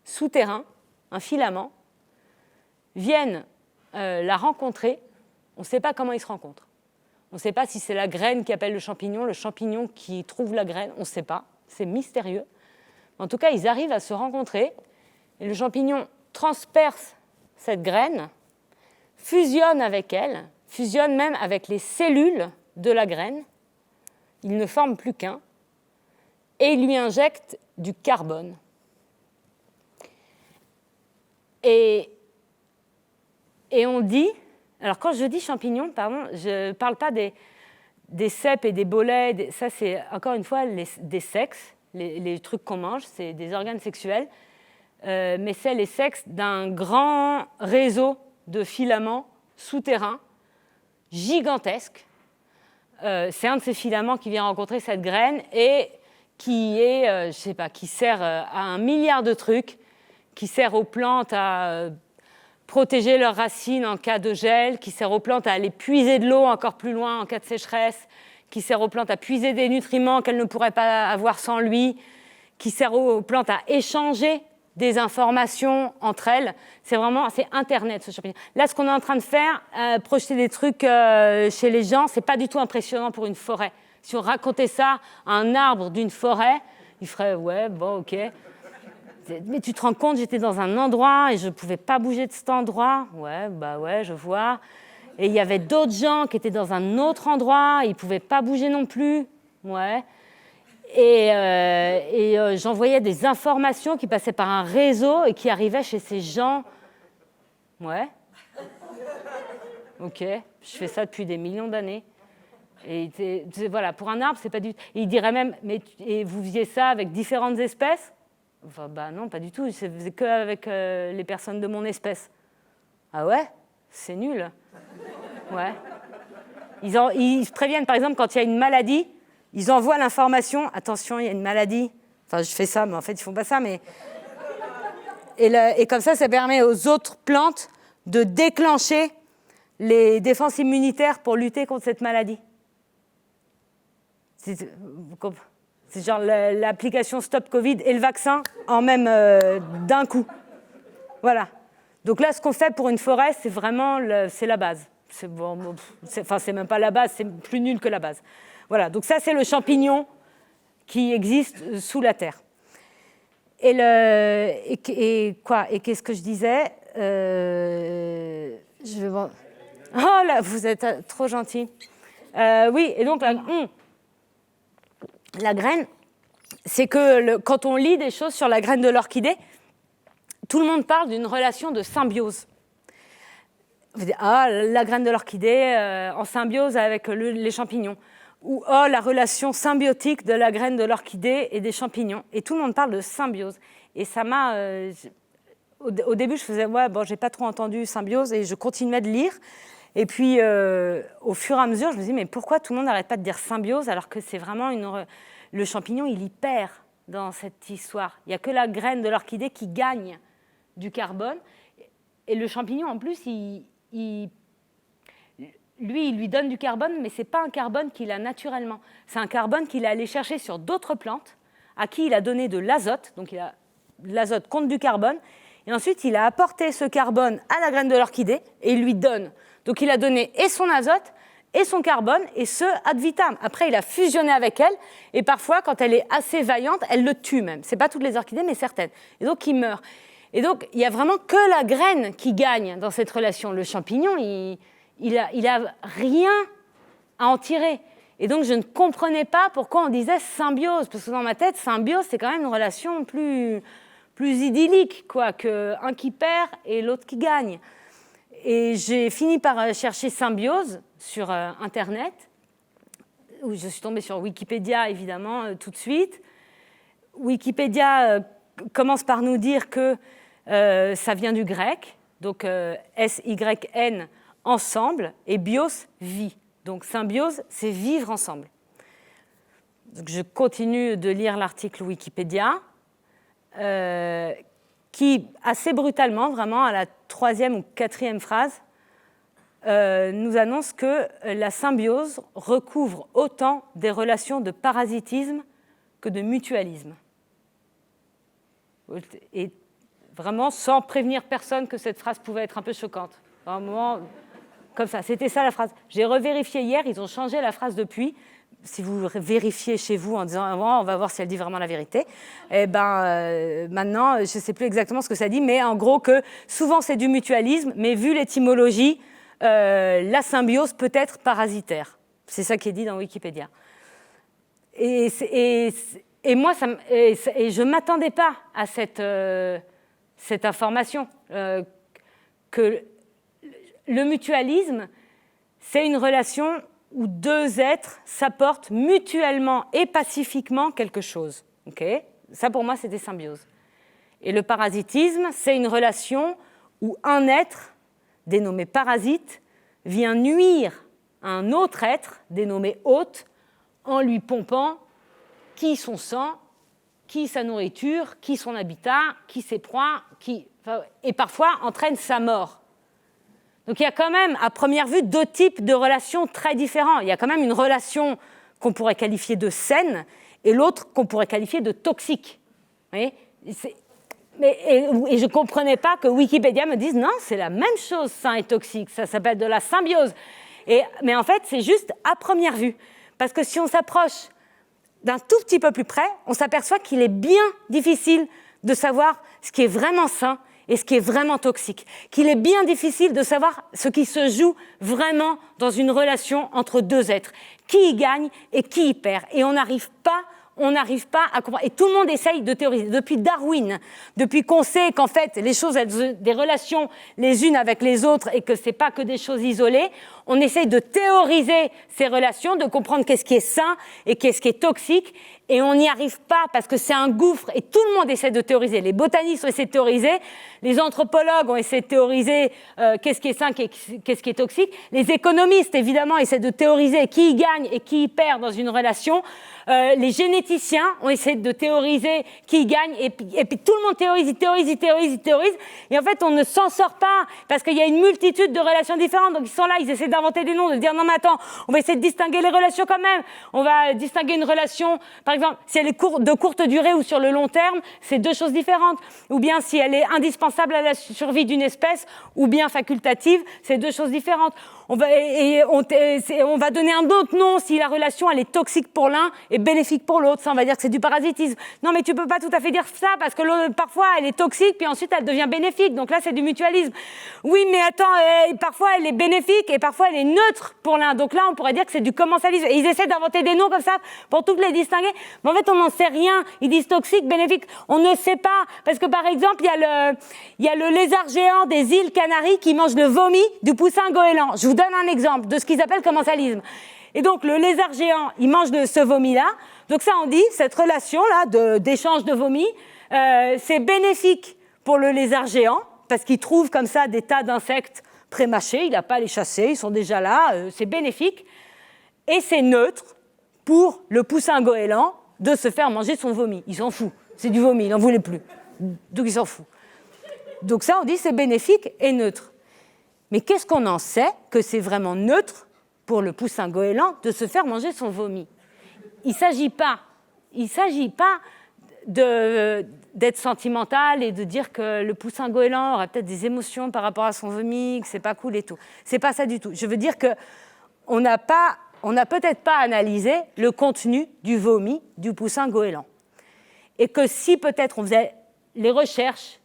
souterrain, un filament, vienne la rencontrer. On ne sait pas comment ils se rencontrent. On ne sait pas si c'est la graine qui appelle le champignon qui trouve la graine, on ne sait pas, c'est mystérieux. En tout cas, ils arrivent à se rencontrer, et le champignon transperce cette graine, fusionne avec elle, fusionne même avec les cellules de la graine, il ne forme plus qu'un, et il lui injecte du carbone. Et on dit, alors quand je dis champignons, je ne parle pas des cèpes et des bolets, ça c'est encore une fois des sexes, les trucs qu'on mange, c'est des organes sexuels, mais c'est les sexes d'un grand réseau de filaments souterrains, gigantesques. C'est un de ces filaments qui vient rencontrer cette graine et qui est, qui sert à 1 milliard de trucs, qui sert aux plantes à protéger leurs racines en cas de gel, qui sert aux plantes à aller puiser de l'eau encore plus loin en cas de sécheresse, qui sert aux plantes à puiser des nutriments qu'elles ne pourraient pas avoir sans lui, qui sert aux plantes à échanger des informations entre elles. C'est Internet, ce champignon. Là, ce qu'on est en train de faire, projeter des trucs chez les gens, c'est pas du tout impressionnant pour une forêt. Si on racontait ça à un arbre d'une forêt, il ferait « ouais, bon, ok ». Mais tu te rends compte, j'étais dans un endroit et je ne pouvais pas bouger de cet endroit. Ouais, bah ouais, je vois. Et il y avait d'autres gens qui étaient dans un autre endroit, ils ne pouvaient pas bouger non plus. Ouais. Et j'envoyais des informations qui passaient par un réseau et qui arrivaient chez ces gens. Ouais. Ok, je fais ça depuis des millions d'années. Et voilà, pour un arbre, c'est pas du tout. Il dirait même, mais et vous faisiez ça avec différentes espèces? Enfin, bah non, pas du tout. Je faisais qu'avec les personnes de mon espèce. Ah ouais? C'est nul. Ouais. Ils se préviennent, par exemple, quand il y a une maladie, ils envoient l'information. Attention, il y a une maladie. Enfin, je fais ça, mais en fait, ils font pas ça. Mais et comme ça permet aux autres plantes de déclencher les défenses immunitaires pour lutter contre cette maladie. C'est genre l'application Stop Covid et le vaccin en même d'un coup. Voilà. Donc là, ce qu'on fait pour une forêt, c'est vraiment c'est la base. C'est même pas la base, c'est plus nul que la base. Voilà. Donc ça, c'est le champignon qui existe sous la terre. Et qu'est-ce que je disais Oh là, vous êtes trop gentil. Oui, et donc la graine, c'est que quand on lit des choses sur la graine de l'orchidée, tout le monde parle d'une relation de symbiose. Vous dites, la graine de l'orchidée en symbiose avec les champignons. Ou la relation symbiotique de la graine de l'orchidée et des champignons. Et tout le monde parle de symbiose. Et ça m'a... au début, je faisais, j'ai pas trop entendu symbiose, et je continuais de lire. Et puis, au fur et à mesure, je me dis, mais pourquoi tout le monde n'arrête pas de dire symbiose alors que c'est vraiment le champignon, il y perd dans cette histoire. Il n'y a que la graine de l'orchidée qui gagne du carbone. Et le champignon, en plus, il lui donne du carbone, mais ce n'est pas un carbone qu'il a naturellement. C'est un carbone qu'il est allé chercher sur d'autres plantes, à qui il a donné de l'azote. Donc, l'azote contre du carbone. Et ensuite, il a apporté ce carbone à la graine de l'orchidée et il lui donne. Donc, il a donné et son azote et son carbone, et ce, ad vitam. Après, il a fusionné avec elle, et parfois, quand elle est assez vaillante, elle le tue même. Ce n'est pas toutes les orchidées, mais certaines. Et donc, il meurt. Et donc, il n'y a vraiment que la graine qui gagne dans cette relation. Le champignon, il a rien à en tirer. Et donc, je ne comprenais pas pourquoi on disait symbiose, parce que dans ma tête, symbiose, c'est quand même une relation plus idyllique, quoi, qu'un qui perd et l'autre qui gagne. Et j'ai fini par chercher symbiose sur Internet, où je suis tombée sur Wikipédia, évidemment, tout de suite. Wikipédia commence par nous dire que ça vient du grec, donc S-Y-N, ensemble, et bios, vie. Donc symbiose, c'est vivre ensemble. Donc, je continue de lire l'article Wikipédia, qui, assez brutalement, vraiment, à la 3e ou 4e phrase, nous annonce que la symbiose recouvre autant des relations de parasitisme que de mutualisme. Et vraiment, sans prévenir personne que cette phrase pouvait être un peu choquante. Vraiment, comme ça, c'était ça la phrase. J'ai revérifié hier, ils ont changé la phrase depuis. Si vous vérifiez chez vous en disant on va voir si elle dit vraiment la vérité, maintenant, je ne sais plus exactement ce que ça dit, mais en gros que souvent c'est du mutualisme, mais vu l'étymologie, la symbiose peut être parasitaire. C'est ça qui est dit dans Wikipédia. Et moi, je ne m'attendais pas à cette information, que le mutualisme, c'est une relation où deux êtres s'apportent mutuellement et pacifiquement quelque chose. Okay ? Ça, pour moi, c'était symbiose. Et le parasitisme, c'est une relation où un être, dénommé parasite, vient nuire à un autre être, dénommé hôte, en lui pompant qui son sang, qui sa nourriture, qui son habitat, qui ses proies, et parfois entraîne sa mort. Donc il y a quand même, à première vue, deux types de relations très différents. Il y a quand même une relation qu'on pourrait qualifier de saine et l'autre qu'on pourrait qualifier de toxique. Vous voyez ? Et je ne comprenais pas que Wikipédia me dise non, c'est la même chose, sain et toxique, ça s'appelle de la symbiose. Mais en fait, c'est juste à première vue. Parce que si on s'approche d'un tout petit peu plus près, on s'aperçoit qu'il est bien difficile de savoir ce qui est vraiment sain et ce qui est vraiment toxique. Qu'il est bien difficile de savoir ce qui se joue vraiment dans une relation entre deux êtres. Qui y gagne et qui y perd. Et on n'arrive pas à comprendre. Et tout le monde essaye de théoriser. Depuis Darwin, depuis qu'on sait qu'en fait, les choses, elles ont des relations les unes avec les autres et que ce n'est pas que des choses isolées, on essaye de théoriser ces relations, de comprendre qu'est-ce qui est sain et qu'est-ce qui est toxique. Et on n'y arrive pas parce que c'est un gouffre et tout le monde essaie de théoriser. Les botanistes ont essayé de théoriser, les anthropologues ont essayé de théoriser qu'est-ce qui est sain, qu'est-ce qui est toxique. Les économistes, évidemment, essaient de théoriser qui y gagne et qui y perd dans une relation. Les généticiens ont essayé de théoriser qui y gagne et puis tout le monde théorise. Et en fait, on ne s'en sort pas parce qu'il y a une multitude de relations différentes. Donc ils sont là, ils essaient d'inventer des noms, de dire non mais attends, on va essayer de distinguer les relations quand même. On va distinguer une relation, par exemple, si elle est de courte durée ou sur le long terme, c'est deux choses différentes. Ou bien si elle est indispensable à la survie d'une espèce ou bien facultative, c'est deux choses différentes. On va donner un autre nom si la relation elle est toxique pour l'un et bénéfique pour l'autre. Ça, on va dire que c'est du parasitisme. Non, mais tu peux pas tout à fait dire ça parce que parfois elle est toxique puis ensuite elle devient bénéfique. Donc là, c'est du mutualisme. Oui, mais attends, parfois elle est bénéfique et parfois elle est neutre pour l'un. Donc là, on pourrait dire que c'est du commensalisme. Et ils essaient d'inventer des noms comme ça pour toutes les distinguer. Mais en fait, on n'en sait rien. Ils disent toxique, bénéfique. On ne sait pas parce que par exemple, il y a le lézard géant des îles Canaries qui mange le vomi du poussin goéland. Je vous donne un exemple de ce qu'ils appellent commensalisme. Et donc, le lézard géant, il mange de ce vomi-là. Donc ça, on dit, cette relation-là d'échange de vomi, c'est bénéfique pour le lézard géant, parce qu'il trouve comme ça des tas d'insectes pré-mâchés, il n'a pas à les chasser, ils sont déjà là, c'est bénéfique. Et c'est neutre pour le poussin goéland de se faire manger son vomi. Il s'en fout, c'est du vomi, il n'en voulait plus. Donc il s'en fout. Donc ça, on dit, c'est bénéfique et neutre. Mais qu'est-ce qu'on en sait que c'est vraiment neutre pour le poussin goéland de se faire manger son vomi? Il ne s'agit pas d'être sentimental et de dire que le poussin goéland aura peut-être des émotions par rapport à son vomi, que c'est pas cool et tout. C'est pas ça du tout. Je veux dire qu'on n'a peut-être pas analysé le contenu du vomi du poussin goéland. Et que si peut-être on faisait les recherches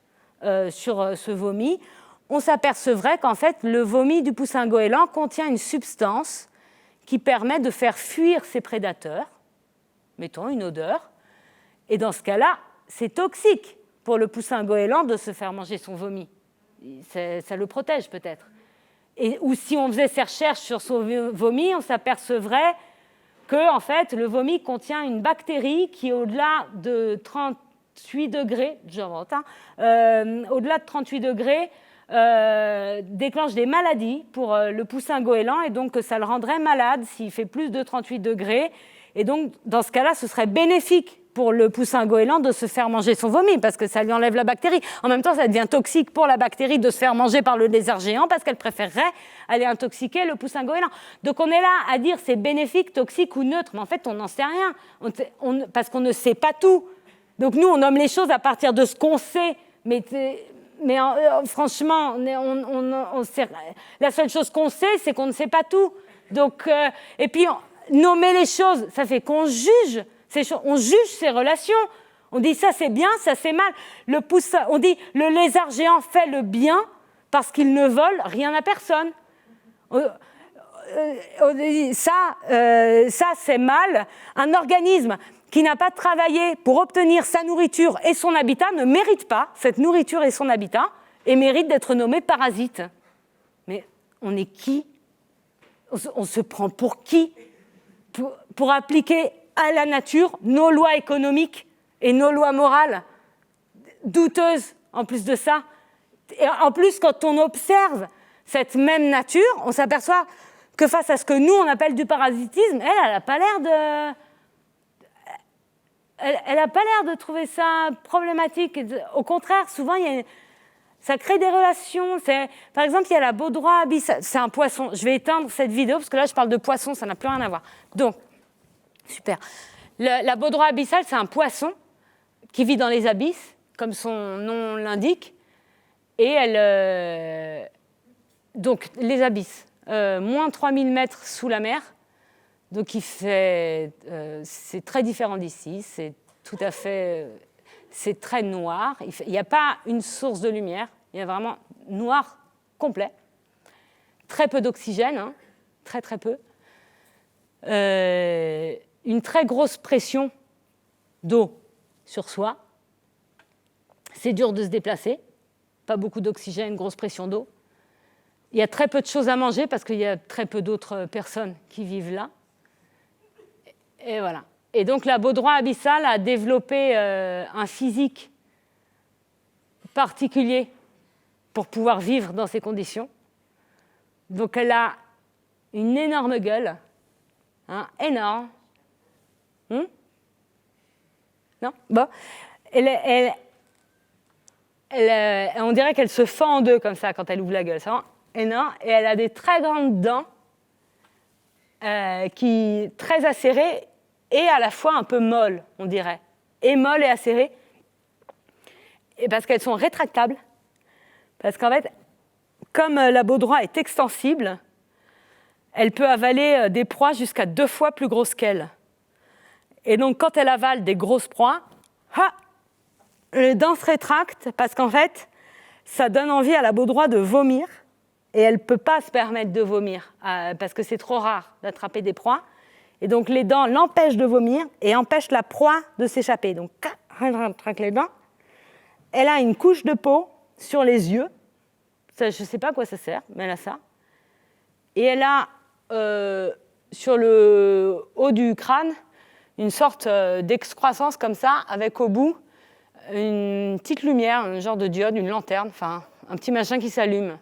sur ce vomi, on s'apercevrait qu'en fait, le vomi du poussin goéland contient une substance qui permet de faire fuir ses prédateurs, mettons une odeur, et dans ce cas-là, c'est toxique pour le poussin goéland de se faire manger son vomi. Ça le protège peut-être. Ou si on faisait ces recherches sur son vomi, on s'apercevrait que en fait, le vomi contient une bactérie qui est au-delà de 38 degrés, j'invente, au-delà de 38 degrés, déclenche des maladies pour le poussin goéland et donc ça le rendrait malade s'il fait plus de 38 degrés. Et donc, dans ce cas-là, ce serait bénéfique pour le poussin goéland de se faire manger son vomi parce que ça lui enlève la bactérie. En même temps, ça devient toxique pour la bactérie de se faire manger par le lézard géant parce qu'elle préférerait aller intoxiquer le poussin goéland. Donc, on est là à dire c'est bénéfique, toxique ou neutre. Mais en fait, on n'en sait rien parce qu'on ne sait pas tout. Donc, nous, on nomme les choses à partir de ce qu'on sait. Mais franchement, on sait, la seule chose qu'on sait, c'est qu'on ne sait pas tout. Donc, et puis, nommer les choses, ça fait qu'on juge. On juge ces relations. On dit ça c'est bien, ça c'est mal. On dit le lézard géant fait le bien parce qu'il ne vole rien à personne. On dit ça c'est mal. Un organisme qui n'a pas travaillé pour obtenir sa nourriture et son habitat ne mérite pas cette nourriture et son habitat et mérite d'être nommé parasite. Mais on est qui ? On se prend pour qui ? Pour appliquer à la nature nos lois économiques et nos lois morales douteuses en plus de ça. Et en plus, quand on observe cette même nature, on s'aperçoit que face à ce que nous, on appelle du parasitisme, elle n'a pas l'air elle n'a pas l'air de trouver ça problématique. Au contraire, souvent, ça crée des relations. Par exemple, il y a la baudroie abyssale. C'est un poisson. Je vais éteindre cette vidéo parce que là, je parle de poisson, ça n'a plus rien à voir. Donc, super. La baudroie abyssale, c'est un poisson qui vit dans les abysses, comme son nom l'indique. Et donc, les abysses, moins 3000 mètres sous la mer. Donc, c'est très différent d'ici. C'est tout à fait... c'est très noir. Il n'y a pas une source de lumière. Il y a vraiment noir complet. Très peu d'oxygène, hein, très très peu. Une très grosse pression d'eau sur soi. C'est dur de se déplacer. Pas beaucoup d'oxygène, grosse pression d'eau. Il y a très peu de choses à manger parce qu'il y a très peu d'autres personnes qui vivent là. Et voilà. Et donc la baudroie abyssale a développé un physique particulier pour pouvoir vivre dans ces conditions. Donc elle a une énorme gueule, hein, énorme. Non? Bon. On dirait qu'elle se fend en deux comme ça quand elle ouvre la gueule. C'est vraiment énorme. Et elle a des très grandes dents très acérées et à la fois un peu molles, on dirait. Et molles et acérées. Et parce qu'elles sont rétractables. Parce qu'en fait, comme la baudroie est extensible, elle peut avaler des proies jusqu'à 2 fois plus grosses qu'elle. Et donc, quand elle avale des grosses proies, les dents se rétractent parce qu'en fait, ça donne envie à la baudroie de vomir. Et elle ne peut pas se permettre de vomir parce que c'est trop rare d'attraper des proies. Et donc, les dents l'empêchent de vomir et empêchent la proie de s'échapper. Donc, elle rétracte les dents. Elle a une couche de peau sur les yeux. Ça, je ne sais pas à quoi ça sert, mais elle a ça. Et elle a, sur le haut du crâne, une sorte d'excroissance comme ça, avec au bout une petite lumière, un genre de diode, une lanterne, enfin, un petit machin qui s'allume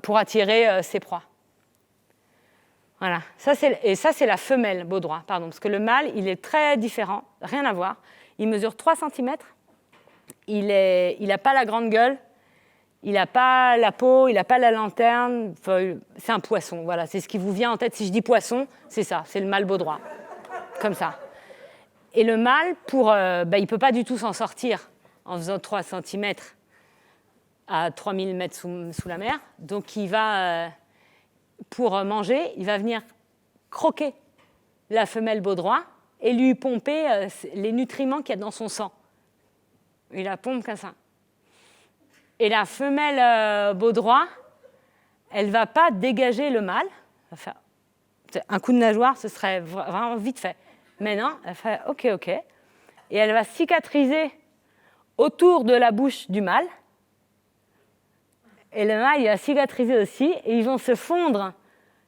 pour attirer ses proies. Voilà. Ça, c'est la femelle baudroie, pardon, parce que le mâle, il est très différent, rien à voir. Il mesure 3 cm. Il n'a pas la grande gueule. Il n'a pas la peau, il n'a pas la lanterne. Enfin, c'est un poisson, voilà. C'est ce qui vous vient en tête. Si je dis poisson, c'est ça, c'est le mâle baudroie. Comme ça. Et le mâle, il ne peut pas du tout s'en sortir en faisant 3 cm à 3000 mètres sous la mer. Donc, il va, pour manger, il va venir croquer la femelle baudroie et lui pomper les nutriments qu'il y a dans son sang. Il la pompe comme ça. Et la femelle baudroie, elle ne va pas dégager le mâle. Enfin, un coup de nageoire, ce serait vraiment vite fait. Mais non, elle fait OK. Et elle va cicatriser autour de la bouche du mâle. Et le mâle, il va cicatriser aussi. Et ils vont se fondre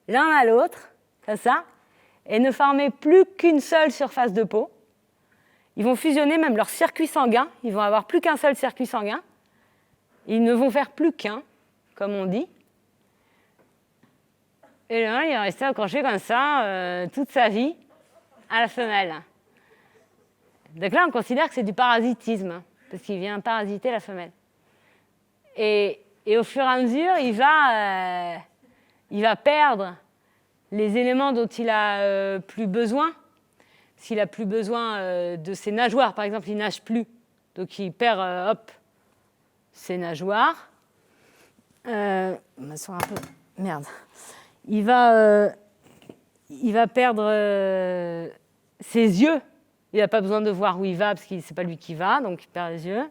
l'un à l'autre, comme ça, et ne former plus qu'une seule surface de peau. Ils vont fusionner même leur circuit sanguin. Ils vont avoir plus qu'un seul circuit sanguin. Ils ne vont faire plus qu'un, comme on dit. Et le mâle, il va rester accroché comme ça toute sa vie à la femelle. Donc là, on considère que c'est du parasitisme, parce qu'il vient parasiter la femelle. Et au fur et à mesure, il va perdre les éléments dont il a plus besoin. S'il a plus besoin de ses nageoires, par exemple, il nage plus. Donc il perd, ses nageoires. On va se faire un peu... Merde. Il va perdre ses yeux. Il n'a pas besoin de voir où il va, parce que ce n'est pas lui qui va, donc il perd les yeux.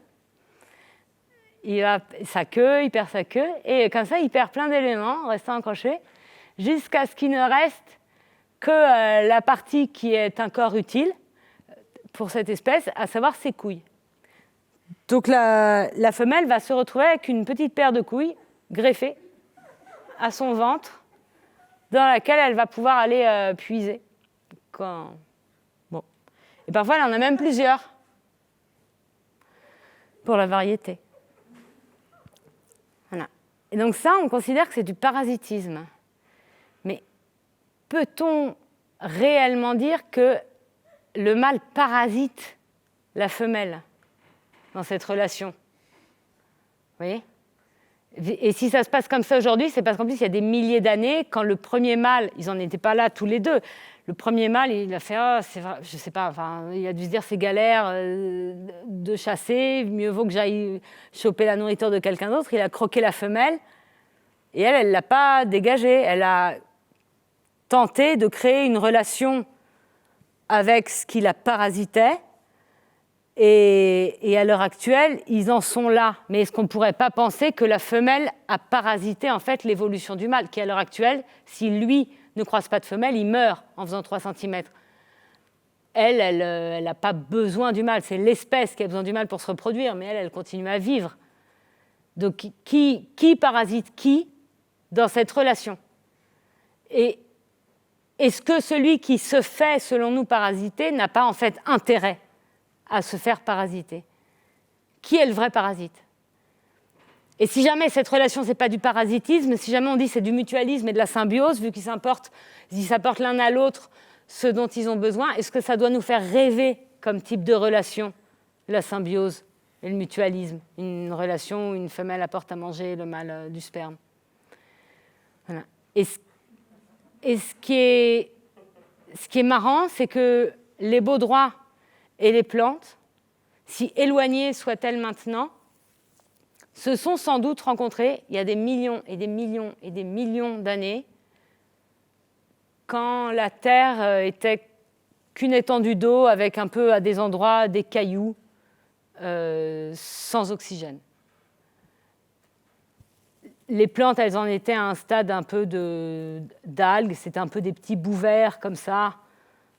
Il perd sa queue, et comme ça, il perd plein d'éléments, restant accroché, jusqu'à ce qu'il ne reste que la partie qui est un corps utile pour cette espèce, à savoir ses couilles. Donc la femelle va se retrouver avec une petite paire de couilles greffées à son ventre, dans laquelle elle va pouvoir aller puiser. Bon. Et parfois, elle en a même plusieurs, pour la variété. Voilà. Et donc ça, on considère que c'est du parasitisme. Mais peut-on réellement dire que le mâle parasite la femelle dans cette relation. Vous voyez ? Et si ça se passe comme ça aujourd'hui, c'est parce qu'en plus, il y a des milliers d'années, quand le premier mâle, ils n'en étaient pas là tous les deux, le premier mâle, il a fait, c'est vrai, je sais pas, enfin, il a dû se dire, c'est galère de chasser, mieux vaut que j'aille choper la nourriture de quelqu'un d'autre. Il a croqué la femelle, et elle ne l'a pas dégagée. Elle a tenté de créer une relation avec ce qui la parasitait, et à l'heure actuelle, ils en sont là. Mais est-ce qu'on ne pourrait pas penser que la femelle a parasité en fait l'évolution du mâle, qui à l'heure actuelle, si lui ne croise pas de femelle, il meurt en faisant 3 cm. Elle n'a pas besoin du mâle, c'est l'espèce qui a besoin du mâle pour se reproduire, mais elle continue à vivre. Donc qui parasite qui dans cette relation ? Et est-ce que celui qui se fait, selon nous, parasiter n'a pas en fait intérêt à se faire parasiter ? Qui est le vrai parasite ? Et si jamais cette relation, ce n'est pas du parasitisme, si jamais on dit c'est du mutualisme et de la symbiose, vu qu'ils s'apportent l'un à l'autre ce dont ils ont besoin, est-ce que ça doit nous faire rêver comme type de relation, la symbiose et le mutualisme, une relation où une femelle apporte à manger le mâle du sperme. Voilà. Et ce qui est marrant, c'est que les baudroies et les plantes, si éloignées soient-elles maintenant, se sont sans doute rencontrées il y a des millions et des millions et des millions d'années, quand la Terre était qu'une étendue d'eau avec un peu à des endroits des cailloux sans oxygène. Les plantes, elles en étaient à un stade un peu d'algues, c'était un peu des petits bouts verts comme ça,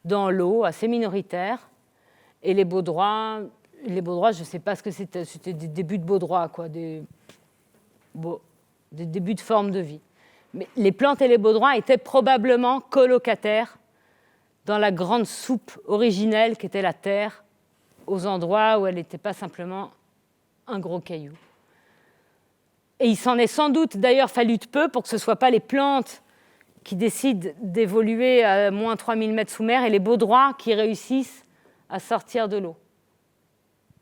dans l'eau, assez minoritaires. Et les baudroies, je ne sais pas ce que c'était des débuts de baudroies, quoi, des débuts de forme de vie. Mais les plantes et les baudroies étaient probablement colocataires dans la grande soupe originelle qu'était la Terre, aux endroits où elle n'était pas simplement un gros caillou. Et il s'en est sans doute d'ailleurs fallu de peu pour que ce ne soient pas les plantes qui décident d'évoluer à moins 3000 mètres sous mer et les baudroies qui réussissent à sortir de l'eau.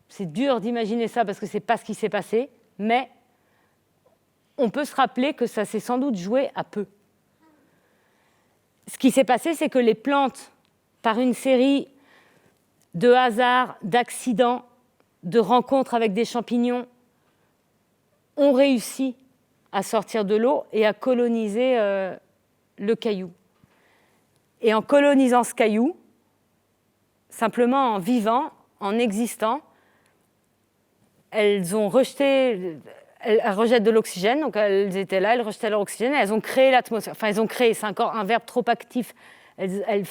C'est dur d'imaginer ça parce que ce n'est pas ce qui s'est passé, mais on peut se rappeler que ça s'est sans doute joué à peu. Ce qui s'est passé, c'est que les plantes, par une série de hasards, d'accidents, de rencontres avec des champignons, ont réussi à sortir de l'eau et à coloniser le caillou. Et en colonisant ce caillou, simplement en vivant, en existant, elles rejettent de l'oxygène, donc elles étaient là, elles rejetaient leur oxygène, et elles ont créé l'atmosphère. Enfin, elles ont créé, c'est encore un verbe trop actif. Elles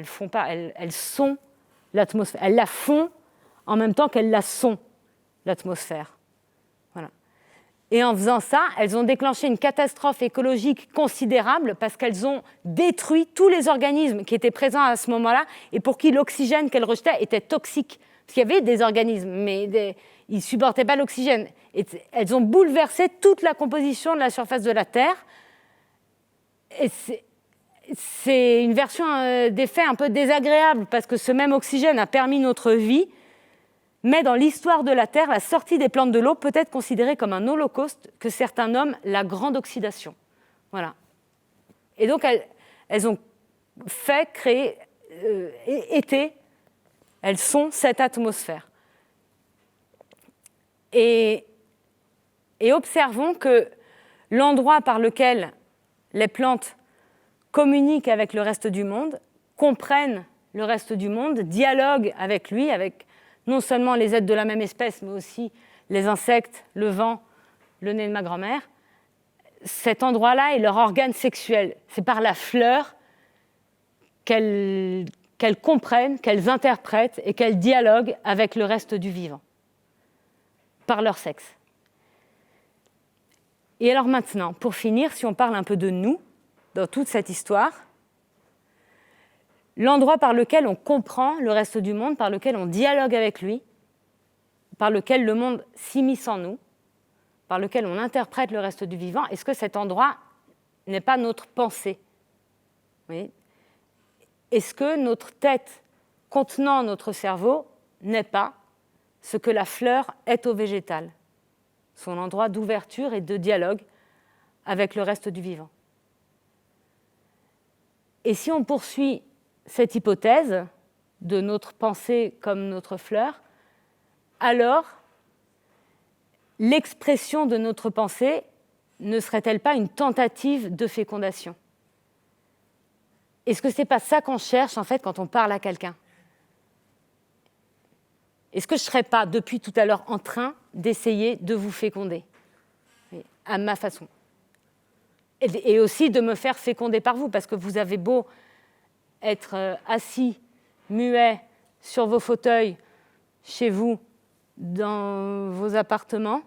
font pas, elles sont l'atmosphère. Elles la font en même temps qu'elles la sont, l'atmosphère. Voilà. Et en faisant ça, elles ont déclenché une catastrophe écologique considérable parce qu'elles ont détruit tous les organismes qui étaient présents à ce moment-là et pour qui l'oxygène qu'elles rejetaient était toxique. Parce qu'il y avait des organismes, mais ils ne supportaient pas l'oxygène. Et elles ont bouleversé toute la composition de la surface de la Terre. Et c'est une version d'effet un peu désagréable parce que ce même oxygène a permis notre vie. Mais dans l'histoire de la Terre, la sortie des plantes de l'eau peut être considérée comme un holocauste que certains nomment la grande oxydation. Voilà. Et donc, elles ont fait, créé, elles sont cette atmosphère. Et observons que l'endroit par lequel les plantes communiquent avec le reste du monde, comprennent le reste du monde, dialoguent avec lui, avec non seulement les êtres de la même espèce, mais aussi les insectes, le vent, le nez de ma grand-mère, cet endroit-là est leur organe sexuel. C'est par la fleur qu'elles comprennent, qu'elles interprètent et qu'elles dialoguent avec le reste du vivant, par leur sexe. Et alors maintenant, pour finir, si on parle un peu de nous, dans toute cette histoire, l'endroit par lequel on comprend le reste du monde, par lequel on dialogue avec lui, par lequel le monde s'immisce en nous, par lequel on interprète le reste du vivant, est-ce que cet endroit n'est pas notre pensée ? Oui. Est-ce que notre tête contenant notre cerveau n'est pas ce que la fleur est au végétal, son endroit d'ouverture et de dialogue avec le reste du vivant. Et si on poursuit cette hypothèse de notre pensée comme notre fleur, alors l'expression de notre pensée ne serait-elle pas une tentative de fécondation? Est-ce que ce n'est pas ça qu'on cherche en fait quand on parle à quelqu'un? Est-ce que je ne serais pas depuis tout à l'heure en train d'essayer de vous féconder à ma façon? Et aussi de me faire féconder par vous, parce que vous avez beau être assis, muet, sur vos fauteuils, chez vous, dans vos appartements,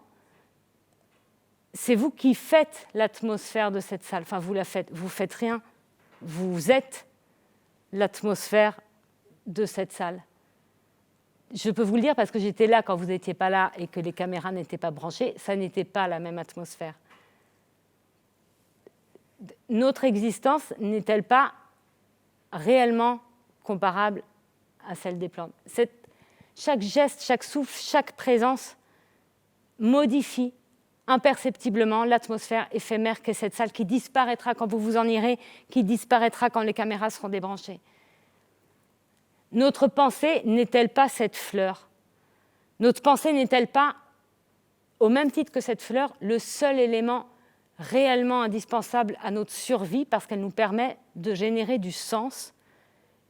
c'est vous qui faites l'atmosphère de cette salle. Enfin, vous la faites, vous faites rien. Vous êtes l'atmosphère de cette salle. Je peux vous le dire parce que j'étais là quand vous n'étiez pas là et que les caméras n'étaient pas branchées, ça n'était pas la même atmosphère. Notre existence n'est-elle pas réellement comparable à celle des plantes? Chaque geste, chaque souffle, chaque présence modifie imperceptiblement l'atmosphère éphémère qu'est cette salle, qui disparaîtra quand vous vous en irez, qui disparaîtra quand les caméras seront débranchées. Notre pensée n'est-elle pas cette fleur? Notre pensée n'est-elle pas, au même titre que cette fleur, le seul élément réellement indispensable à notre survie, parce qu'elle nous permet de générer du sens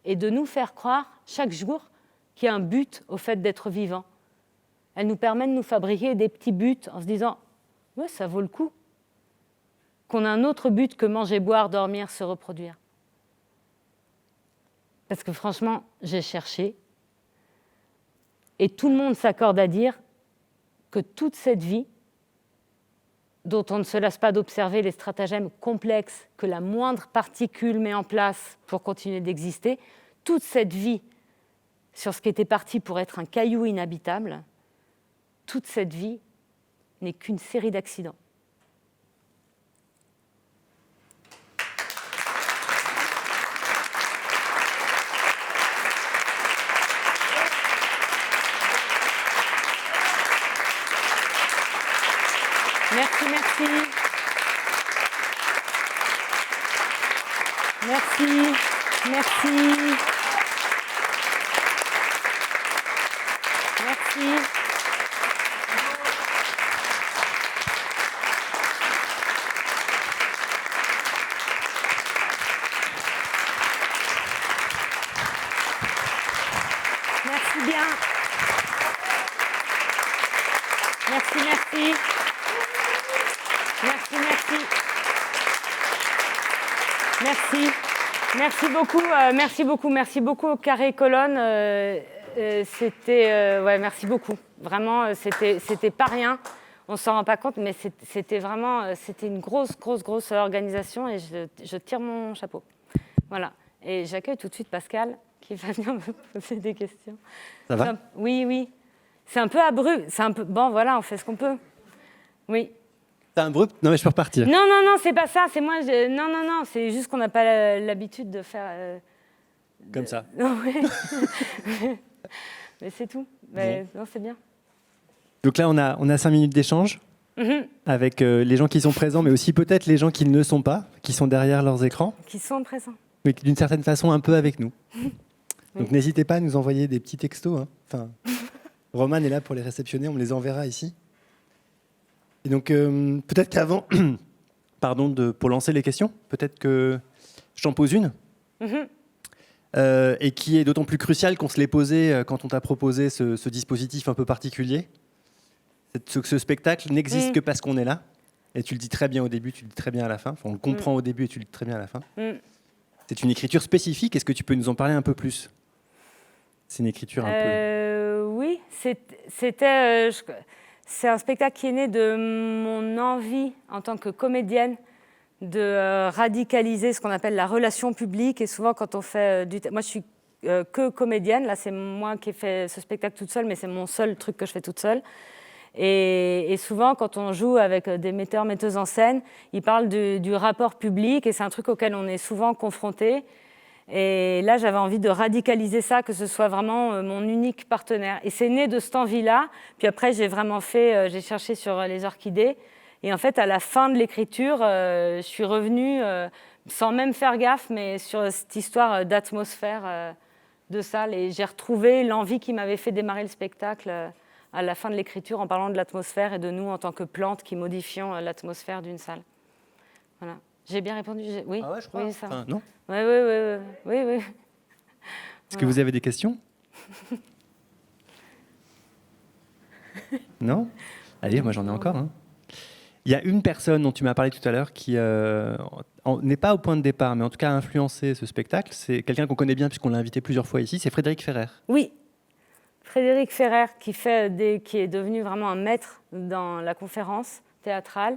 et de nous faire croire chaque jour qu'il y a un but au fait d'être vivant. Elle nous permet de nous fabriquer des petits buts en se disant « ouais, ça vaut le coup », qu'on a un autre but que manger, boire, dormir, se reproduire. Parce que franchement, j'ai cherché et tout le monde s'accorde à dire que toute cette vie, dont on ne se lasse pas d'observer les stratagèmes complexes que la moindre particule met en place pour continuer d'exister, toute cette vie sur ce qui était parti pour être un caillou inhabitable, toute cette vie n'est qu'une série d'accidents. Merci, merci. Merci, merci. Merci. Merci bien. Merci, merci. Merci, merci. Merci. Merci beaucoup, merci beaucoup Carré Colonne. C'était, ouais, merci beaucoup. Vraiment, c'était pas rien. On s'en rend pas compte, mais c'était vraiment, c'était une grosse organisation et je tire mon chapeau. Voilà. Et j'accueille tout de suite Pascal qui va venir me poser des questions. Ça va ? Oui. C'est un peu abrupt. C'est un peu bon. Voilà, on fait ce qu'on peut. Oui. C'est abrupt ? Non, mais je peux repartir. Non, c'est pas ça. C'est moi. Non, c'est juste qu'on n'a pas l'habitude de faire. Comme ça. Non, ouais. Mais c'est tout. Mais, non, c'est bien. Donc là, on a 5 minutes d'échange avec les gens qui sont présents, mais aussi peut-être les gens qui ne sont pas, qui sont derrière leurs écrans. Qui sont présents. Mais d'une certaine façon, un peu avec nous. Donc n'hésitez pas à nous envoyer des petits textos. Hein. Enfin, Roman est là pour les réceptionner, on me les enverra ici. Et donc, peut-être qu'avant, pour lancer les questions, peut-être que je t'en pose une. Et qui est d'autant plus cruciale qu'on se l'est posée quand on t'a proposé ce dispositif un peu particulier. Ce spectacle n'existe que parce qu'on est là. Et tu le dis très bien au début, tu le dis très bien à la fin. Enfin, on le comprend au début et tu le dis très bien à la fin. C'est une écriture spécifique. Est-ce que tu peux nous en parler un peu plus ? C'est une écriture un peu... Oui, c'est un spectacle qui est né de mon envie en tant que comédienne de radicaliser ce qu'on appelle la relation publique. Et souvent, quand on fait moi, je suis que comédienne. Là, c'est moi qui ai fait ce spectacle toute seule, mais c'est mon seul truc que je fais toute seule. Et souvent, quand on joue avec des metteurs, metteuses en scène, ils parlent du rapport public, et c'est un truc auquel on est souvent confronté. Et là, j'avais envie de radicaliser ça, que ce soit vraiment mon unique partenaire. Et c'est né de cette envie-là. Puis après, j'ai cherché sur les orchidées. Et en fait, à la fin de l'écriture, je suis revenue, sans même faire gaffe, mais sur cette histoire d'atmosphère de salle. Et j'ai retrouvé l'envie qui m'avait fait démarrer le spectacle à la fin de l'écriture en parlant de l'atmosphère et de nous en tant que plantes qui modifions l'atmosphère d'une salle. Voilà. J'ai bien répondu. Oui. Ah ouais, je crois. Oui, ça. Enfin, non. Oui. Est-ce que vous avez des questions? Non? Allez, moi j'en ai encore. Hein. Il y a une personne dont tu m'as parlé tout à l'heure qui n'est pas au point de départ, mais en tout cas a influencé ce spectacle. C'est quelqu'un qu'on connaît bien puisqu'on l'a invité plusieurs fois ici, c'est Frédéric Ferrer. Oui, Frédéric Ferrer qui est devenu vraiment un maître dans la conférence théâtrale,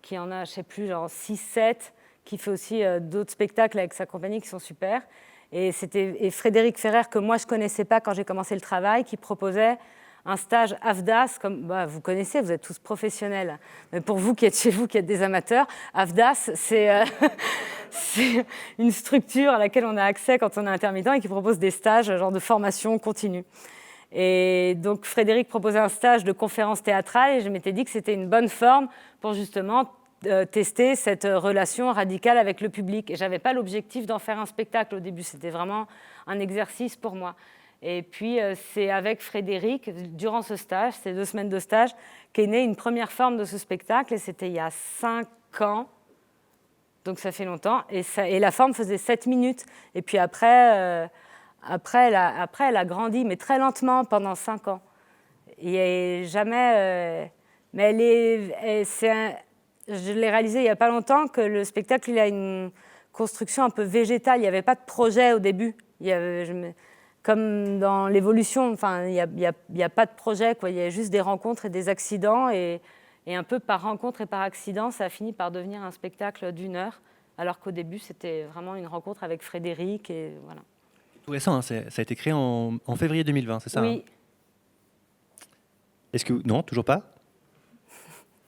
qui en a, je ne sais plus, genre 6-7, qui fait aussi d'autres spectacles avec sa compagnie qui sont super. Et Frédéric Ferrer, que moi je ne connaissais pas quand j'ai commencé le travail, qui proposait un stage AFDAS, comme vous connaissez, vous êtes tous professionnels, mais pour vous qui êtes chez vous, qui êtes des amateurs, AFDAS, c'est une structure à laquelle on a accès quand on est intermittent et qui propose des stages, genre de formation continue. Et donc Frédéric proposait un stage de conférence théâtrale et je m'étais dit que c'était une bonne forme pour justement tester cette relation radicale avec le public. Et je n'avais pas l'objectif d'en faire un spectacle au début, c'était vraiment un exercice pour moi. Et puis, c'est avec Frédéric, durant ce stage, ces 2 semaines de stage, qu'est née une première forme de ce spectacle. Et c'était il y a 5 ans, donc ça fait longtemps. Et la forme faisait 7 minutes. Et puis après, elle a grandi, mais très lentement, pendant 5 ans. Et jamais... mais je l'ai réalisé il n'y a pas longtemps, que le spectacle il a une construction un peu végétale. Il n'y avait pas de projet au début. Comme dans l'évolution, enfin, il n'y a pas de projet, quoi. Il y a juste des rencontres et des accidents. Et un peu par rencontre et par accident, ça a fini par devenir un spectacle d'1 heure, alors qu'au début, c'était vraiment une rencontre avec Frédéric. Et voilà. Tout récent, hein, ça a été créé en février 2020, c'est ça? Oui. Hein. Est-ce que... Non, toujours pas?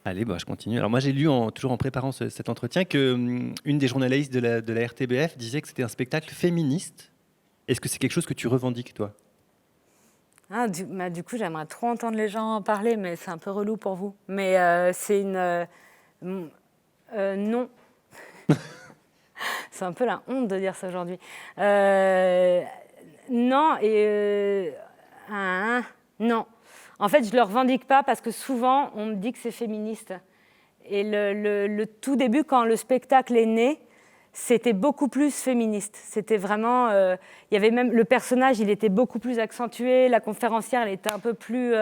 Allez, je continue. Alors moi, j'ai lu, toujours en préparant cet entretien, qu'une des journalistes de la RTBF disait que c'était un spectacle féministe. Est-ce que c'est quelque chose que tu revendiques, toi? Du coup, j'aimerais trop entendre les gens en parler, mais c'est un peu relou pour vous. Mais c'est une... non. C'est un peu la honte de dire ça aujourd'hui. Non, non. En fait, je ne le revendique pas parce que souvent, on me dit que c'est féministe. Et le tout début, quand le spectacle est né, c'était beaucoup plus féministe. C'était vraiment... il y avait même le personnage, il était beaucoup plus accentué. La conférencière, elle était un peu plus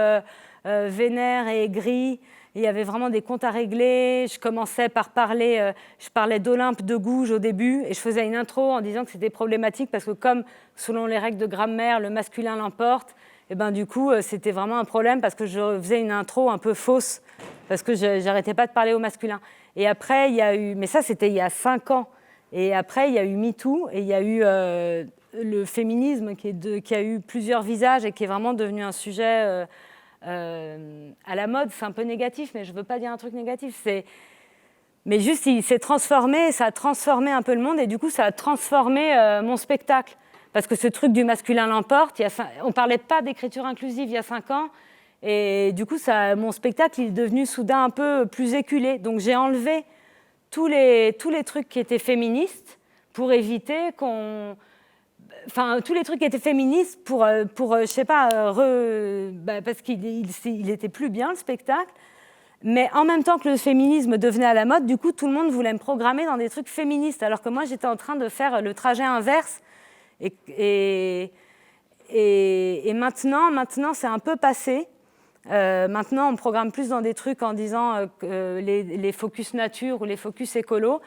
vénère et aigrie. Il y avait vraiment des comptes à régler. Je commençais par je parlais d'Olympe de Gouges au début et je faisais une intro en disant que c'était problématique parce que comme, selon les règles de grammaire, le masculin l'emporte, et du coup, c'était vraiment un problème parce que je faisais une intro un peu fausse parce que je n'arrêtais pas de parler au masculin. Et après, il y a eu... Mais ça, c'était il y a 5 ans. Et après, il y a eu MeToo et il y a eu le féminisme qui a eu plusieurs visages et qui est vraiment devenu un sujet à la mode. C'est un peu négatif, mais je ne veux pas dire un truc négatif. Mais juste, il s'est transformé, ça a transformé un peu le monde et du coup, ça a transformé mon spectacle. Parce que ce truc du masculin l'emporte, on ne parlait pas d'écriture inclusive il y a 5 ans. Et du coup, mon spectacle il est devenu soudain un peu plus éculé. Donc j'ai enlevé tous les trucs qui étaient féministes pour éviter qu'on... Enfin, tous les trucs qui étaient féministes pour je sais pas, parce qu'il était plus bien, le spectacle. Mais en même temps que le féminisme devenait à la mode, du coup, tout le monde voulait me programmer dans des trucs féministes. Alors que moi, j'étais en train de faire le trajet inverse. Et maintenant, c'est un peu passé. Maintenant, on programme plus dans des trucs en disant les focus nature ou les focus écolo.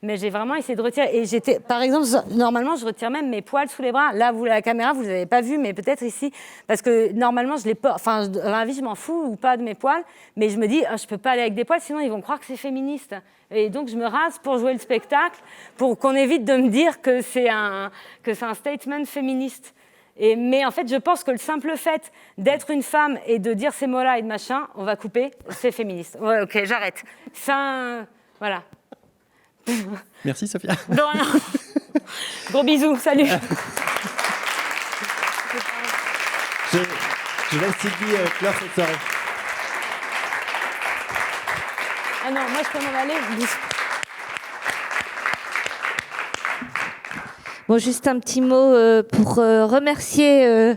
Mais j'ai vraiment essayé de retirer. Et par exemple, normalement, je retire même mes poils sous les bras. Là, vous, la caméra, vous ne les avez pas vu, mais peut-être ici. Parce que normalement, je les porte. Enfin, dans la vie, je m'en fous ou pas de mes poils. Mais je me dis, je ne peux pas aller avec des poils, sinon ils vont croire que c'est féministe. Et donc, je me rase pour jouer le spectacle, pour qu'on évite de me dire que c'est un statement féministe. Mais en fait, je pense que le simple fait d'être une femme et de dire ces mots-là et de machin, on va couper, c'est féministe. Ouais, ok, j'arrête. Voilà. Merci, Sophia. De rien. Gros bisous, salut. Je laisse Sylvie clore cette soirée. Ah non, moi je peux m'en aller. Bon, juste un petit mot pour remercier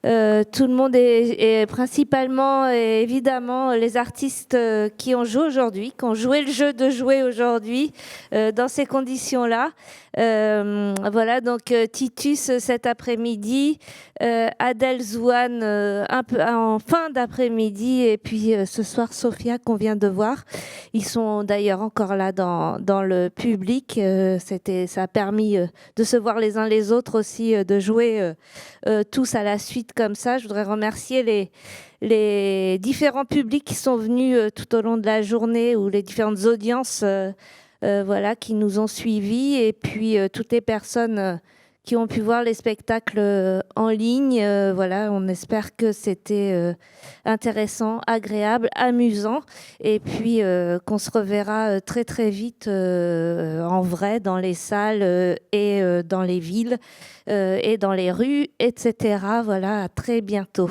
tout le monde et principalement et évidemment les artistes qui ont joué aujourd'hui, qui ont joué le jeu de jouer aujourd'hui dans ces conditions-là. Voilà, donc Titus cet après-midi, Adèle Zouane un peu en fin d'après-midi et puis ce soir Sophia qu'on vient de voir. Ils sont d'ailleurs encore là dans le public. Ça a permis de se voir les uns les autres aussi, de jouer tous à la suite comme ça. Je voudrais remercier les différents publics qui sont venus tout au long de la journée ou les différentes audiences voilà, qui nous ont suivis et puis toutes les personnes qui ont pu voir les spectacles en ligne. Voilà, on espère que c'était intéressant, agréable, amusant et puis qu'on se reverra très très vite en vrai dans les salles et dans les villes et dans les rues, etc. Voilà, à très bientôt.